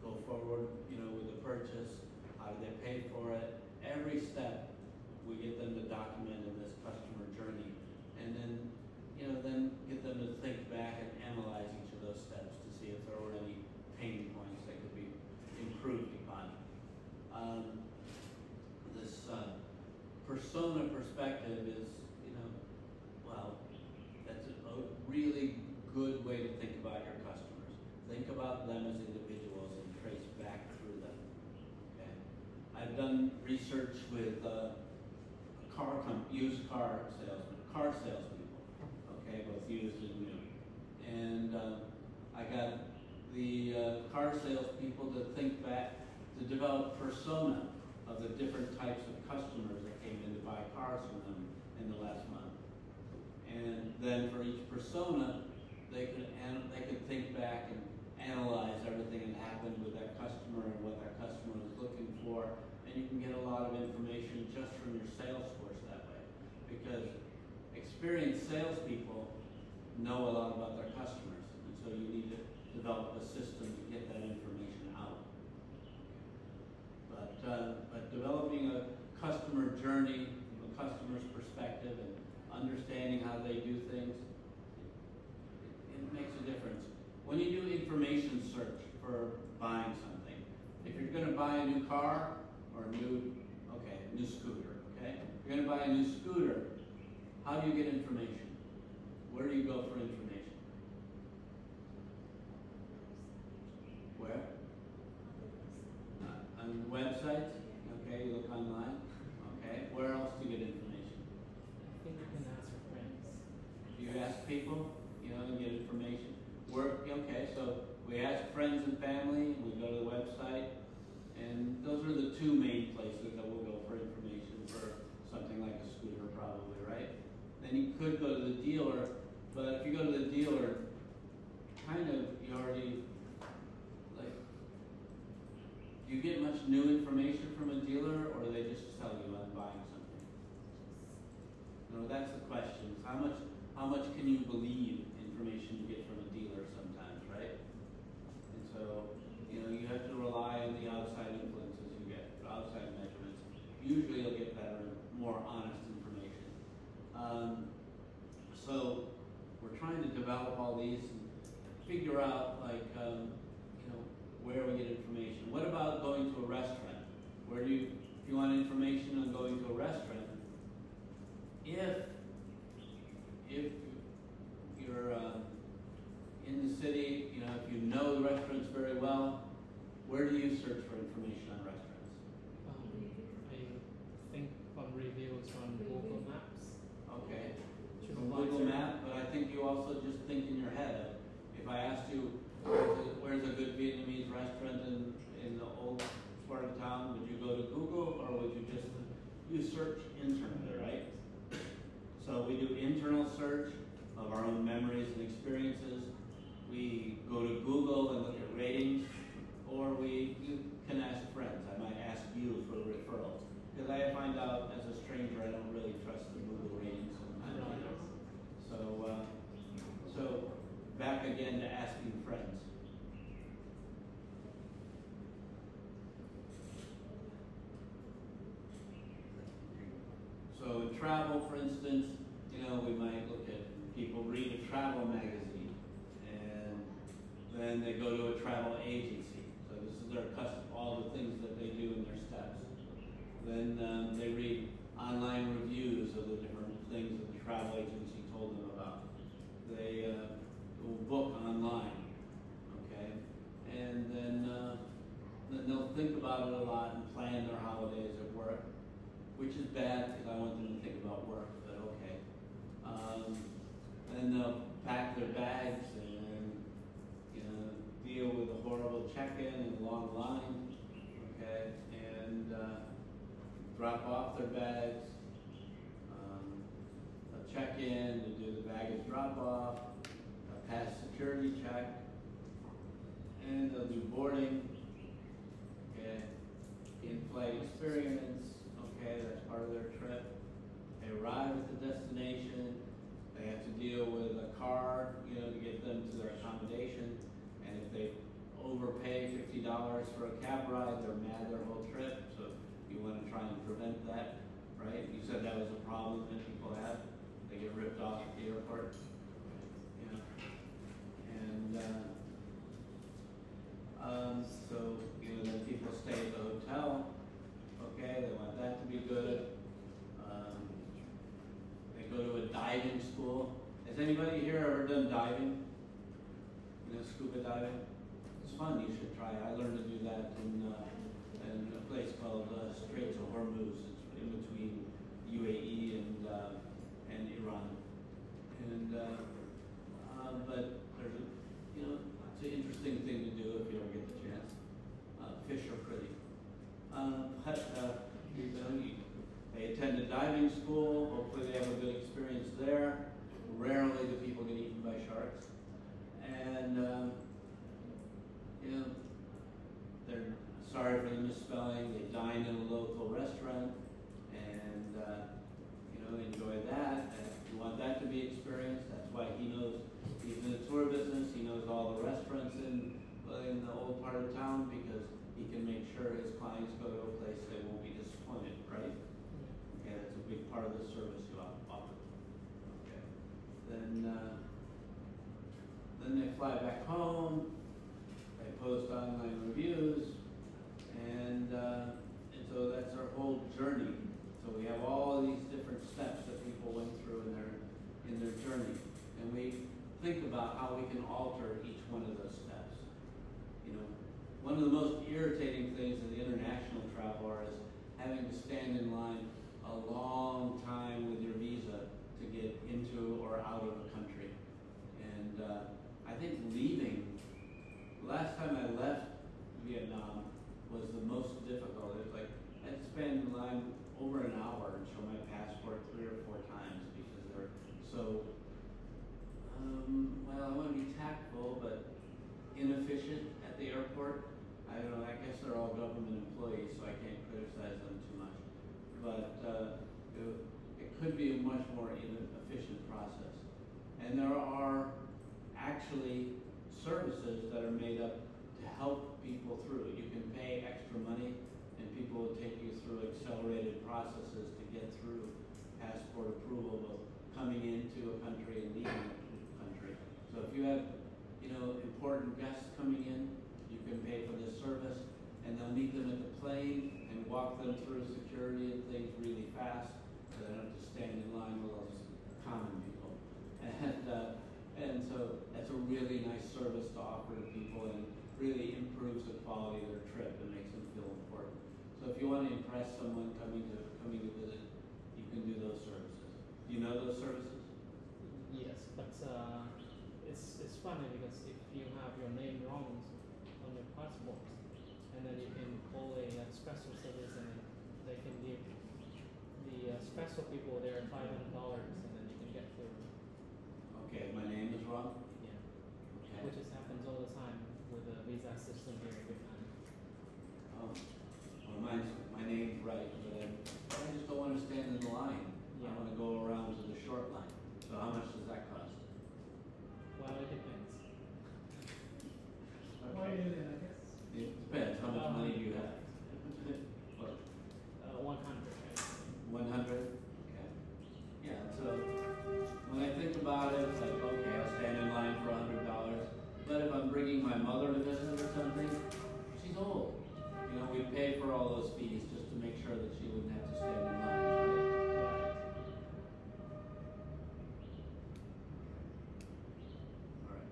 go forward, with the purchase? How did they pay for it? Every step we get them to document in this customer journey, and then, then get them to think back and analyze each of those steps to see if there were any pain points that could be improved upon. This persona perspective is, that's a really good way to think about your customers. Think about them as individuals and trace back through them. Okay? I've done research with used car salespeople. Okay, both used and new, and I got the car salespeople to think back, to develop persona of the different types of customers that came in to buy cars from them in the last month. And then for each persona, they could think back and analyze everything that happened with that customer and what that customer was looking for. And you can get a lot of information just from your sales force that way. Because experienced salespeople know a lot about their customers. And so you need to develop a system to get that information out. But developing a customer journey from a customer's perspective and understanding how they do things, it makes a difference. When you do information search for buying something, if you're going to buy a new car or a new scooter, okay? If you're going to buy a new scooter, how do you get information? Where do you go for information? Where? On websites? Okay, you look online. Okay, where else do you get information? I think you can ask your friends. You ask people, and get information. Okay, so we ask friends and family, we go to the website, and those are the two main places that we'll go for information for something like a scooter probably, right? Then you could go to the dealer, but if you go to the dealer, you already, do you get much new information from a dealer, or do they just tell you on buying something? That's the question. How much can you believe information you get from a dealer sometimes, right? And so, you have to rely on the outside influences you get, outside measurements. Usually you'll get better and more honest information. So we're trying to develop all these and figure out, where we get information. What about going to a restaurant? If you want information on going to a restaurant, if you're in the city, if you know the restaurants very well, Where do you search for information on restaurants? I think on reviews on Google Maps. Okay. Should From apply Google to- Map, but I think you also just think in your head of, if I asked you, where's a good Vietnamese restaurant in the old part of town, would you go to Google or would you just, you search internally, right? So we do internal search of our own memories and experiences. We go to Google and look at ratings, or you can ask friends. I might ask you for referrals. Because I find out as a stranger, I don't really trust the Google ratings sometimes either. So back again to asking friends. So in travel, for instance, we might look at people read a travel magazine, and then they go to a travel agency. So this is their custom, all the things that they do in their steps. Then they read online reviews of the different things that the travel agency told them about. They will book online, okay? And then they'll think about it a lot and plan their holidays at work, which is bad because I want them to think about work, but okay. Then they'll pack their bags and deal with a horrible check-in and long line, okay, and drop off their bags, a check-in, to do the baggage drop-off, a pass security check, and they'll do boarding, okay, in-flight experience, okay, that's part of their trip. They arrive at the destination, they have to deal with a car, to get them to their accommodation, and if they overpay $50 for a cab ride, they're mad their whole trip, so you want to try and prevent that, right? You said that was a problem that people have. They get ripped off at the airport. And so then people stay at the hotel. Okay, they want that to be good. They go to a diving school. Has anybody here ever done diving? Scuba diving? It's fun. You should try it. I learned to do that in a place called Straits of Hormuz. It's in between UAE and Iran. But there's it's an interesting thing to do if you ever get the chance. Fish are pretty. They attend a diving school. Hopefully they have a good experience there. Rarely do people get eaten by sharks. And they're sorry for the misspelling. They dine in a local restaurant and enjoy that. And if you want that to be experienced, that's why he knows. He's in the tour business. He knows all the restaurants in the old part of town because he can make sure his clients go to a place they won't be disappointed, right? Okay, that's a big part of the service you offer. Okay. Then they fly back home. They post online reviews, and so that's our whole journey. So we have all these different steps that people went through in their journey, and we think about how we can alter each one of those steps. One of the most irritating things in the international traveler is having to stand in line a long time with your visa to get into or out of a country. And I think leaving, the last time I left Vietnam was the most difficult. It was like I had to stand in line over an hour and show my passport 3 or 4 times because they're so, I want to be tactful, but inefficient at the airport. I don't know, I guess they're all government employees, so I can't criticize them too much. But it could be a much more efficient process. And there are actually services that are made up to help people through. You can pay extra money and people will take you through accelerated processes to get through passport approval, both coming into a country and leaving a country. So if you have important guests coming in, you can pay for this service, and they'll meet them at the plane and walk them through security and things really fast, so they don't have to stand in line with those common people. And so that's a really nice service to offer to people, and really improves the quality of their trip and makes them feel important. So if you want to impress someone coming to visit, you can do those services. Do you know those services? Yes, but it's funny because if you have your name wrong on your passport, and then you can call a special service, and they can give the special people there $500, and then you can get through. Okay, my name is wrong. Yeah, Okay. which just happens all the time with the visa system here in Japan. Oh, well, my name's right, but I just don't want to stand in the line. I Yeah. want to go around to the short line. So how much does that cost? Well, it depends. Okay. It depends. How much money do you have? What, 100. Right? 100? Okay. Yeah, so when I think about it, it's like, okay, I'll stand in line for $100. But if I'm bringing my mother to visit or something, she's old. You know, we pay for all those fees just to make sure that she wouldn't have to stand in line. Right. All right.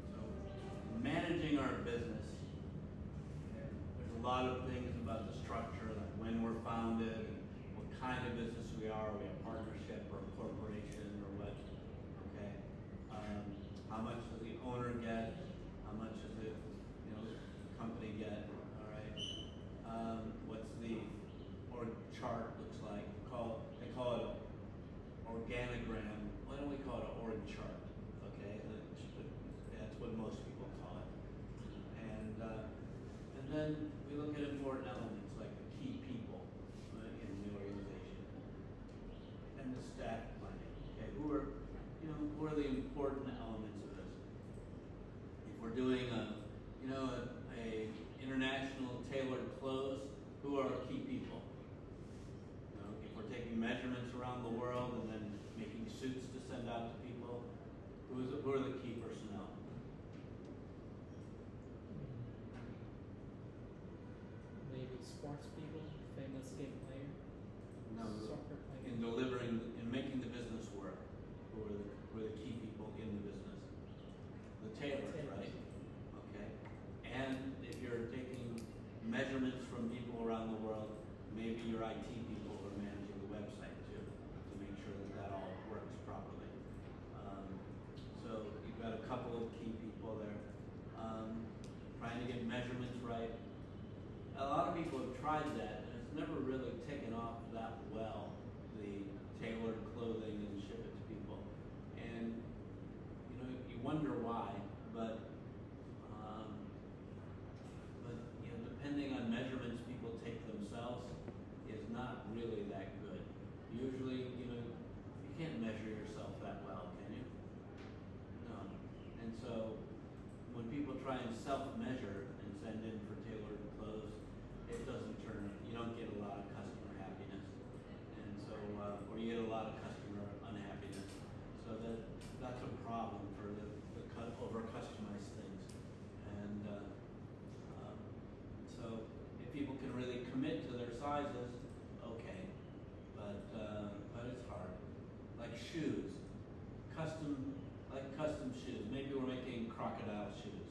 So, managing our business, there's a lot of things about the structure, like when we're founded, and what kind of business we are a partnership or a corporation or what, okay? How much does the owner get? How much does the company get? All right. What's the org chart looks like? They call it an organogram. Why don't we call it an org chart? Okay, that's what most people call it. And then we look at important elements like the key people in the organization and the staff planning. Okay, who are the important elements of this? If we're doing a international tailored clothes, who are our key people? If we're taking measurements around the world and then making suits to send out to people, who are the key personnel? Maybe sports people, famous game player, No, soccer player. in making the business work, who are the key people in the business? The tailors, right? Okay. And if you're taking measurements from people around the world, maybe your IT people are managing the website too, to make sure that all works properly. So you've got a couple of key people there. Trying to get measurements right. A lot of people have tried that, and it's never really taken off that well, the tailored clothing and ship it to people. And, you wonder why, but depending on measurements people take themselves is not really that good. Usually, you can't measure yourself that well, can you? No. And so, when people try and self-measure and send in for tailored clothes, it doesn't you don't get a lot of customer happiness. And so, or you get a lot of customer unhappiness. So that's a problem for the over-customized things. And so if people can really commit to their sizes, okay. But it's hard. Like shoes, custom shoes. Maybe we're making crocodile shoes,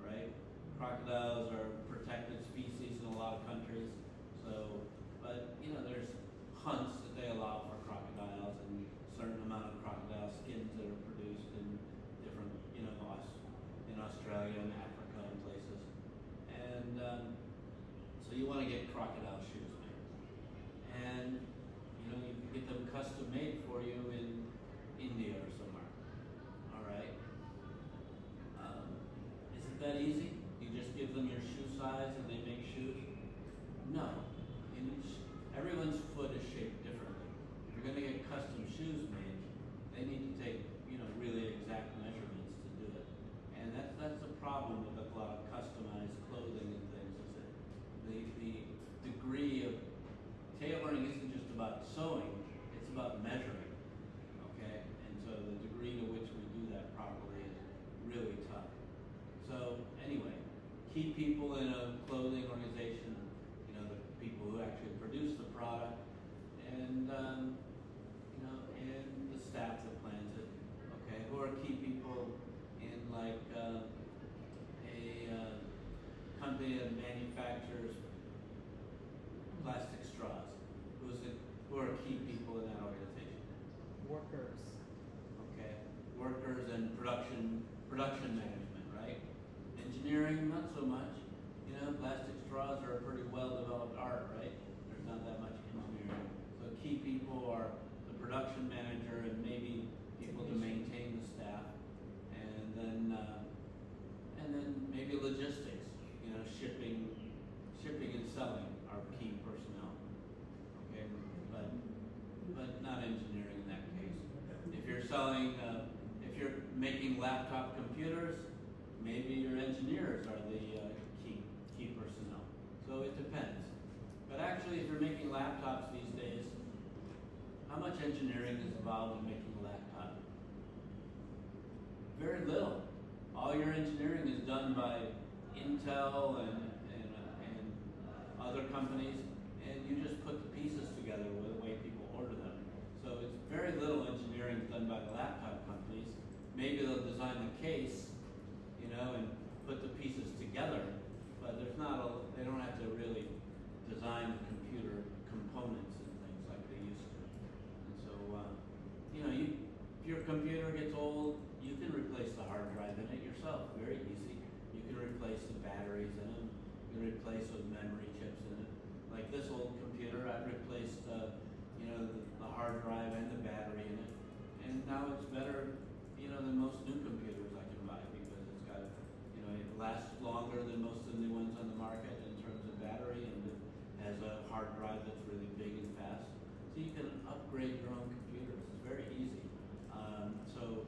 right? Crocodiles are protected species in a lot of countries. So, but there's hunts that they allow for crocodiles, and a certain amount of crocodile skins that are produced in different, in Australia and Africa and places. And so you want to get crocodile shoes made, and you can get them custom made for you in India or somewhere. All right. Is it that easy? You just give them your shoe size and they make shoes? No. Everyone's foot is shaped differently. If you're going to get custom shoes made, they need to take really exact measurements to do it. And that's the problem with a lot of customized clothing and things, is that the degree of tailoring isn't just about sewing, it's about measuring. Okay? And so the degree to which we do that properly is really tough. So anyway, key people in a clothing organization, you know, the people who actually produce the product, and you know, and the staff that plans it. Okay, who are key people in like a company that manufactures plastic straws? Who are key people in that organization? Workers. Okay, workers and production management, right? Engineering, not so much. You know, plastic straws are a pretty well-developed art, right? There's not that much engineering. So key people are the production manager and maybe people to maintain the staff, and then maybe logistics. You know, shipping and selling are key personnel. Okay, but not engineering in that case. If you're selling, if you're making laptop computers, maybe your engineers are the key personnel. So it depends. But actually, if you're making laptops these days, how much engineering is involved in making a laptop? Very little. All your engineering is done by Intel and other companies, and you just put the pieces together with the way people order them. So it's very little engineering done by the laptop companies. Maybe they'll design the case, you know, and put the pieces together, but there's not they don't have to really design the computer components and things like they used to. And so, you know, if your computer gets old, you can replace the hard drive in it yourself, very easy. You can replace the batteries in it. You can replace those memory chips in it. Like this old computer, I've replaced, you know, the hard drive and the battery in it. And now it's better, you know, than most new computers I can buy because it's got, you know, it lasts longer than most of the new ones on the market in terms of battery, and it has a hard drive that's really big and fast. So you can upgrade your own computers. It's very easy. So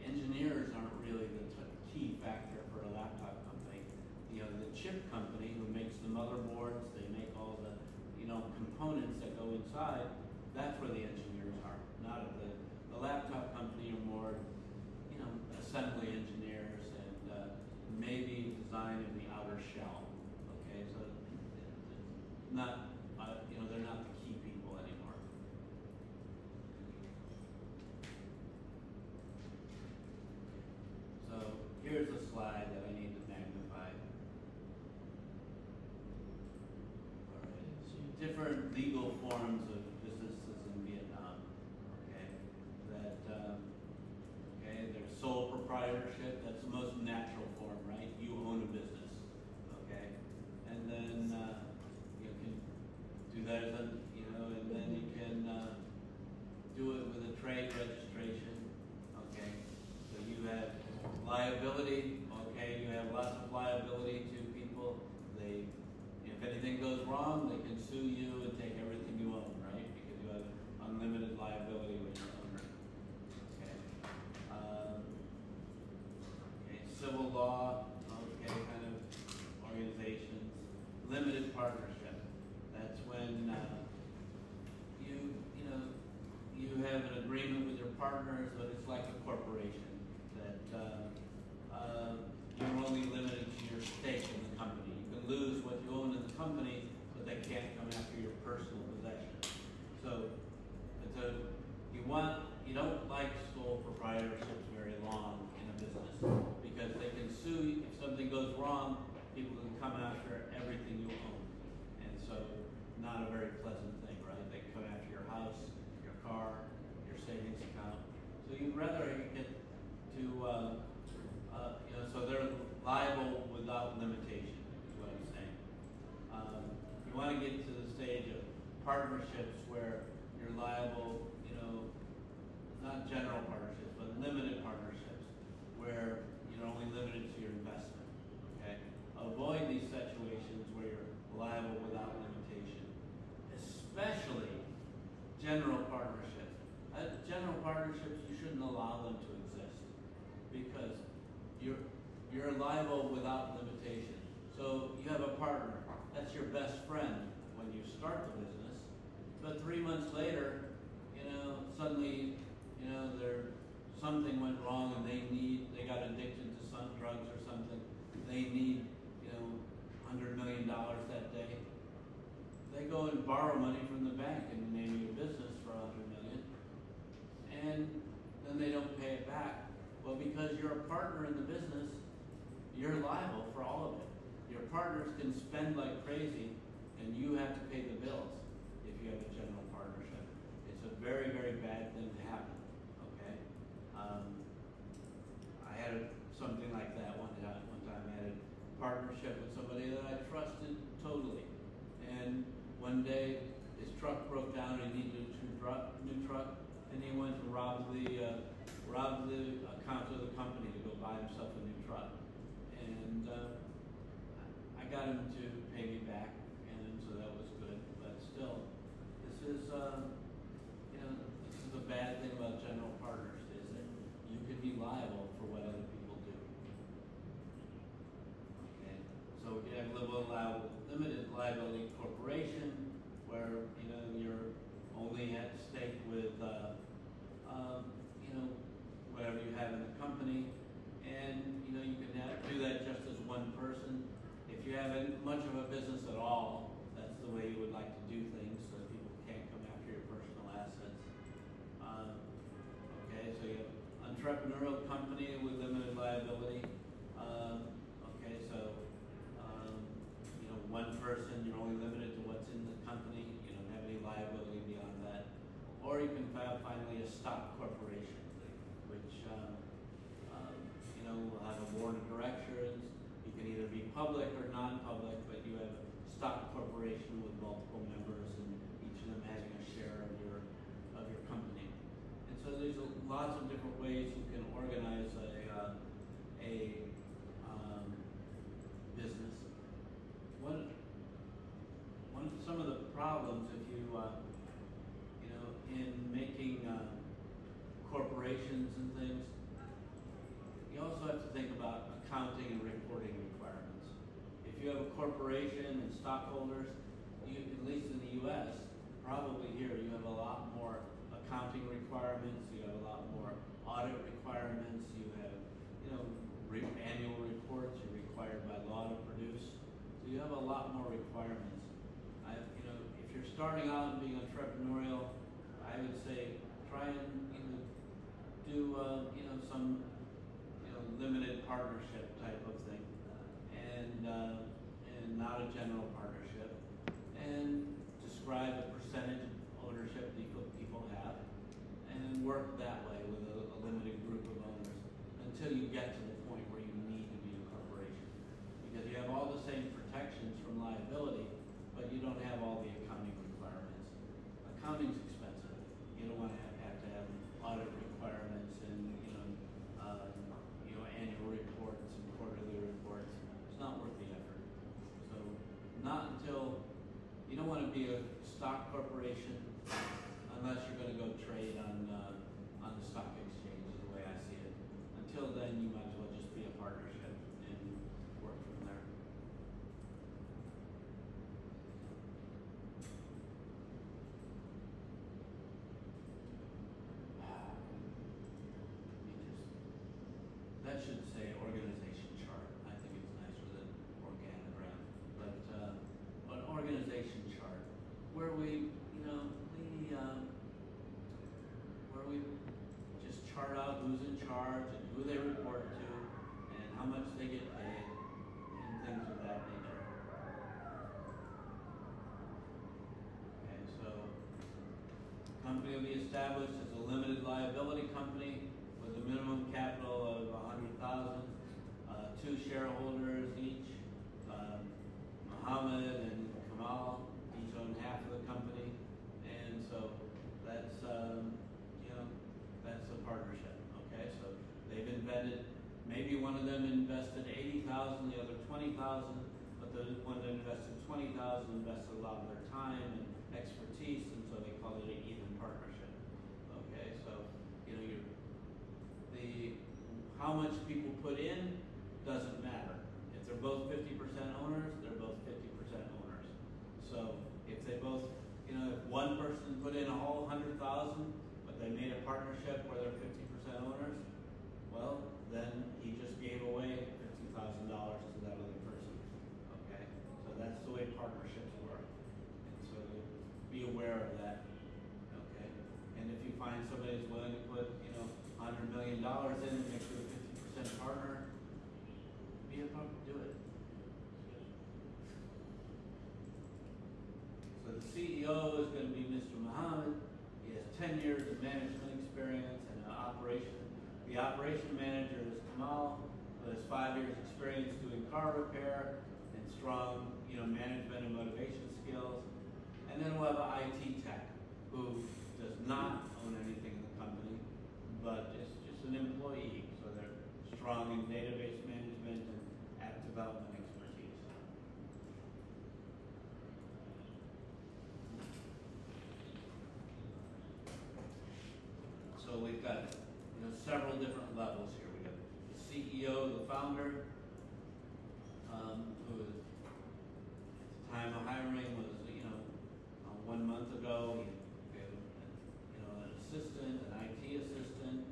engineers aren't really the key factor for a laptop company. You know, the chip company who makes the motherboards, they make all the, you know, components that go inside, that's where the engineers are, not at the laptop company are more, you know, assembly engineers and maybe design in the outer shell. Okay, so not, you know, they're not the key people anymore. So here's a slide that I need to magnify. All right. Different legal forms of businesses in Vietnam. Okay, okay, there's sole proprietorship. That's the most natural form, right? You own a business. Okay, and then you can do that, you know, and then you can do it with a trade registration. Okay, so you have liability. Okay, you have lots of liability to people. If anything goes wrong, they can sue you and take everything you own, right? Because you have unlimited liability when you're owner. Okay. Okay. Civil law. Okay, kind of organizations. Limited partnership. That's when you know you have an agreement with your partners, but it's like a corporation that you're only limited to your stake in the company. You can lose what you own in the company, but they can't come after your personal possessions. So you don't like sole proprietorships very long in a business because they can sue you if something goes wrong. People can come after everything you own, and so not a very pleasant thing, right? They come after your house, your car, your savings account. So you'd rather get to, you know, so they're liable without limitation, is what I'm saying. You want to get to the stage of partnerships where you're liable, you know, not general partnerships, but limited partnerships, where you're only limited to your investment, okay? Avoid these situations where you're liable without limitation, especially general partnerships. General partnerships, you shouldn't allow them to exist because you're liable without limitation. So you have a partner, that's your best friend when you start the business, but 3 months later, you know, suddenly, you know, something went wrong and they got addicted to some drugs or something. They need, you know, and borrow money from the bank in the name of your business for $100 million, and then they don't pay it back. Well, because you're a partner in the business, you're liable for all of it. Your partners can spend like crazy, and you have to pay the bills if you have a general partnership. It's a very, very bad thing to happen, okay? I had something like that one time. I had a partnership with somebody that I trusted totally. And one day, his truck broke down and he needed a new truck, and he went to rob the account of the company to go buy himself a new truck. And I got him to pay me back, and so that was good. But still, this is this is the bad thing about general partners, is that you can be liable for what other people do. Okay, so we have limited liability corporation, where you're only at stake with whatever you have in the company, and you can do that just as one person. If you have much of a business at all, that's the way you would like to do things, so that people can't come after your personal assets. Okay, so you have entrepreneurial company with limited liability. Okay, so one person, you're only limited to what's in the company. You don't have any liability beyond that. Or you can file finally a stock corporation, which will have a board of directors. You can either be public or non-public, but you have a stock corporation with multiple members, and each of them having a share of your company. And so there's lots of different ways you can organize a business. Some of the problems, if you in making corporations and things, you also have to think about accounting and reporting requirements. If you have a corporation and stockholders, at least in the U.S., probably here, you have a lot more accounting requirements. You have a lot more audit requirements. You have, annual reports you're required by law to produce. So you have a lot more requirements. If you're starting out and being entrepreneurial, I would say try and do some limited partnership type of thing, and not a general partnership, and describe the percentage of ownership people have, and work that way with a limited group of owners until you get to the point where you need to be a corporation, because you have all the same protections from liability, but you don't have all the accounting requirements. Accounting's expensive. You don't want to have audit requirements and annual reports and quarterly reports. It's not worth the effort. So not until you don't want to be a stock corporation unless you're going to go trade on the stock exchange, is the way I see it. Until then, you might as well just be a partnership and work from there. That should say organization chart. I think it's nicer than organogram. But an organization chart where we just chart out who's in charge and who they report to and how much they get paid and things of that nature. Okay, so company will be established as a limited liability company with a minimum capital of $100,000, 2 shareholders each. Muhammad and Kamal each own half of the company, and so that's that's a partnership. Okay, so they've invested. Maybe one of them invested $80,000, the other $20,000, but the one that invested $20,000 invested a lot of their time and expertise, and so they call it an even partnership. Okay, so how much people put in doesn't matter. If they're both 50% owners, they're both 50% owners. So if they both, if one person put in a whole $100,000, but they made a partnership where they're 50% owners, well, then he just gave away $50,000 to that other person. Okay, so that's the way partnerships work. And so aware of that. Okay, and if you find somebody who's willing to put, $100 million in and make you a 50% partner, be a partner, do it. So the CEO is going to be Mr. Muhammad. He has 10 years of management experience and the operation manager is Kamal, who has 5 years experience doing car repair and strong, management and motivation skills. And then we'll have an IT tech who does not own anything in the company, but is just an employee. So they're strong in database management and app development expertise. So we've got several different levels here. We got the CEO, the founder, who at the time of hiring was 1 month ago. We had an assistant, an IT assistant,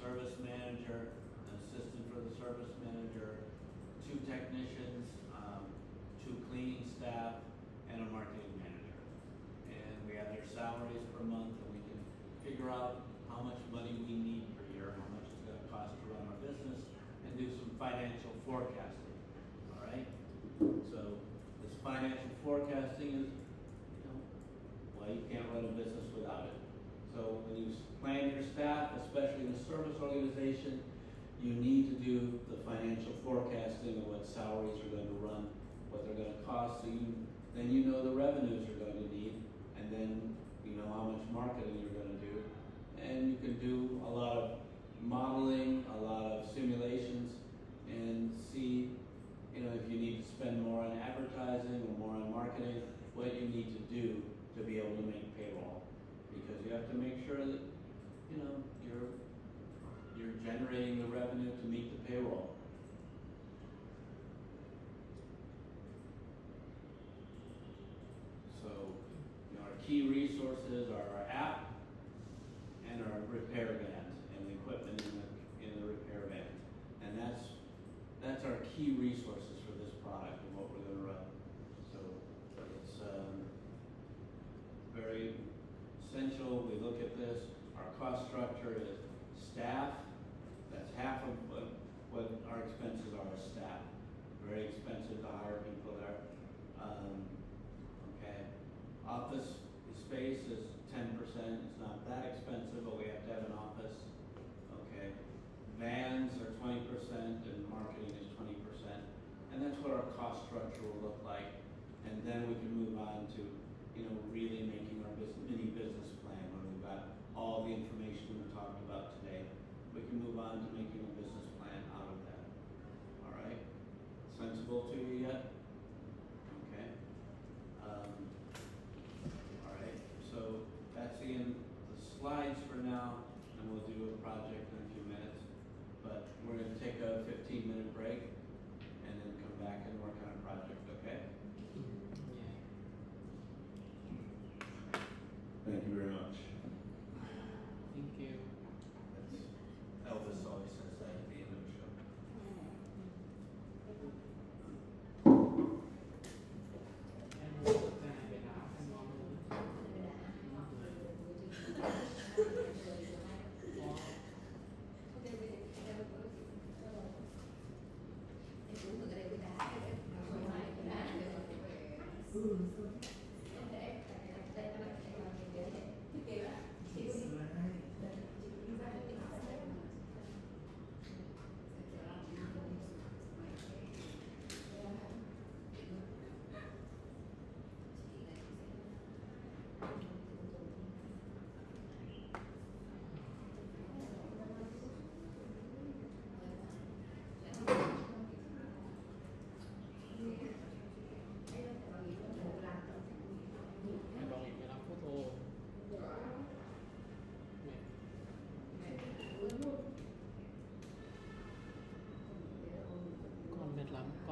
service manager, an assistant for the service manager, 2 technicians, 2 cleaning staff, and a marketing manager. And we have their salaries per month, and we can figure out how much money we need per year, how much it's going to cost to run our business, and do some financial forecasting. All right? So this financial forecasting is, you can't run a business without it. So when you plan your staff, especially in a service organization, you need to do the financial forecasting of what salaries are going to run, what they're going to cost, so then you know the revenues you're going to need, and then you know how much marketing you're going to do. And you can do a lot of modeling, a lot of simulations, and see, if you need to spend more on advertising or more on marketing, what you need to do to be able to make payroll. Because you have to make sure that, you're generating the revenue to meet the payroll. So, our key resources are our app and our repair vans and the equipment in the repair vans. And that's our key resources for this product and what we're going to run. So it's very essential. We look at this. Our cost structure is staff. That's half of what our expenses are as staff. Very expensive to hire people there. Okay. Office space is 10%. It's not that expensive, but we have to have an office. Okay. Vans are 20% and marketing is 20%. And that's what our cost structure will look like. And then we can move on to, really making our mini business plan when we've got all the information we talked about today. We can move on to making a business plan out of that. All right? Sensible to you yet? Okay. All right. So that's the slides for now, and we'll do a project in a few minutes. But we're going to take a 15-minute break and then come back and work on a project, okay? Thank you very much. Thank you. Elvis always says that at the end of the show.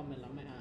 comment lắm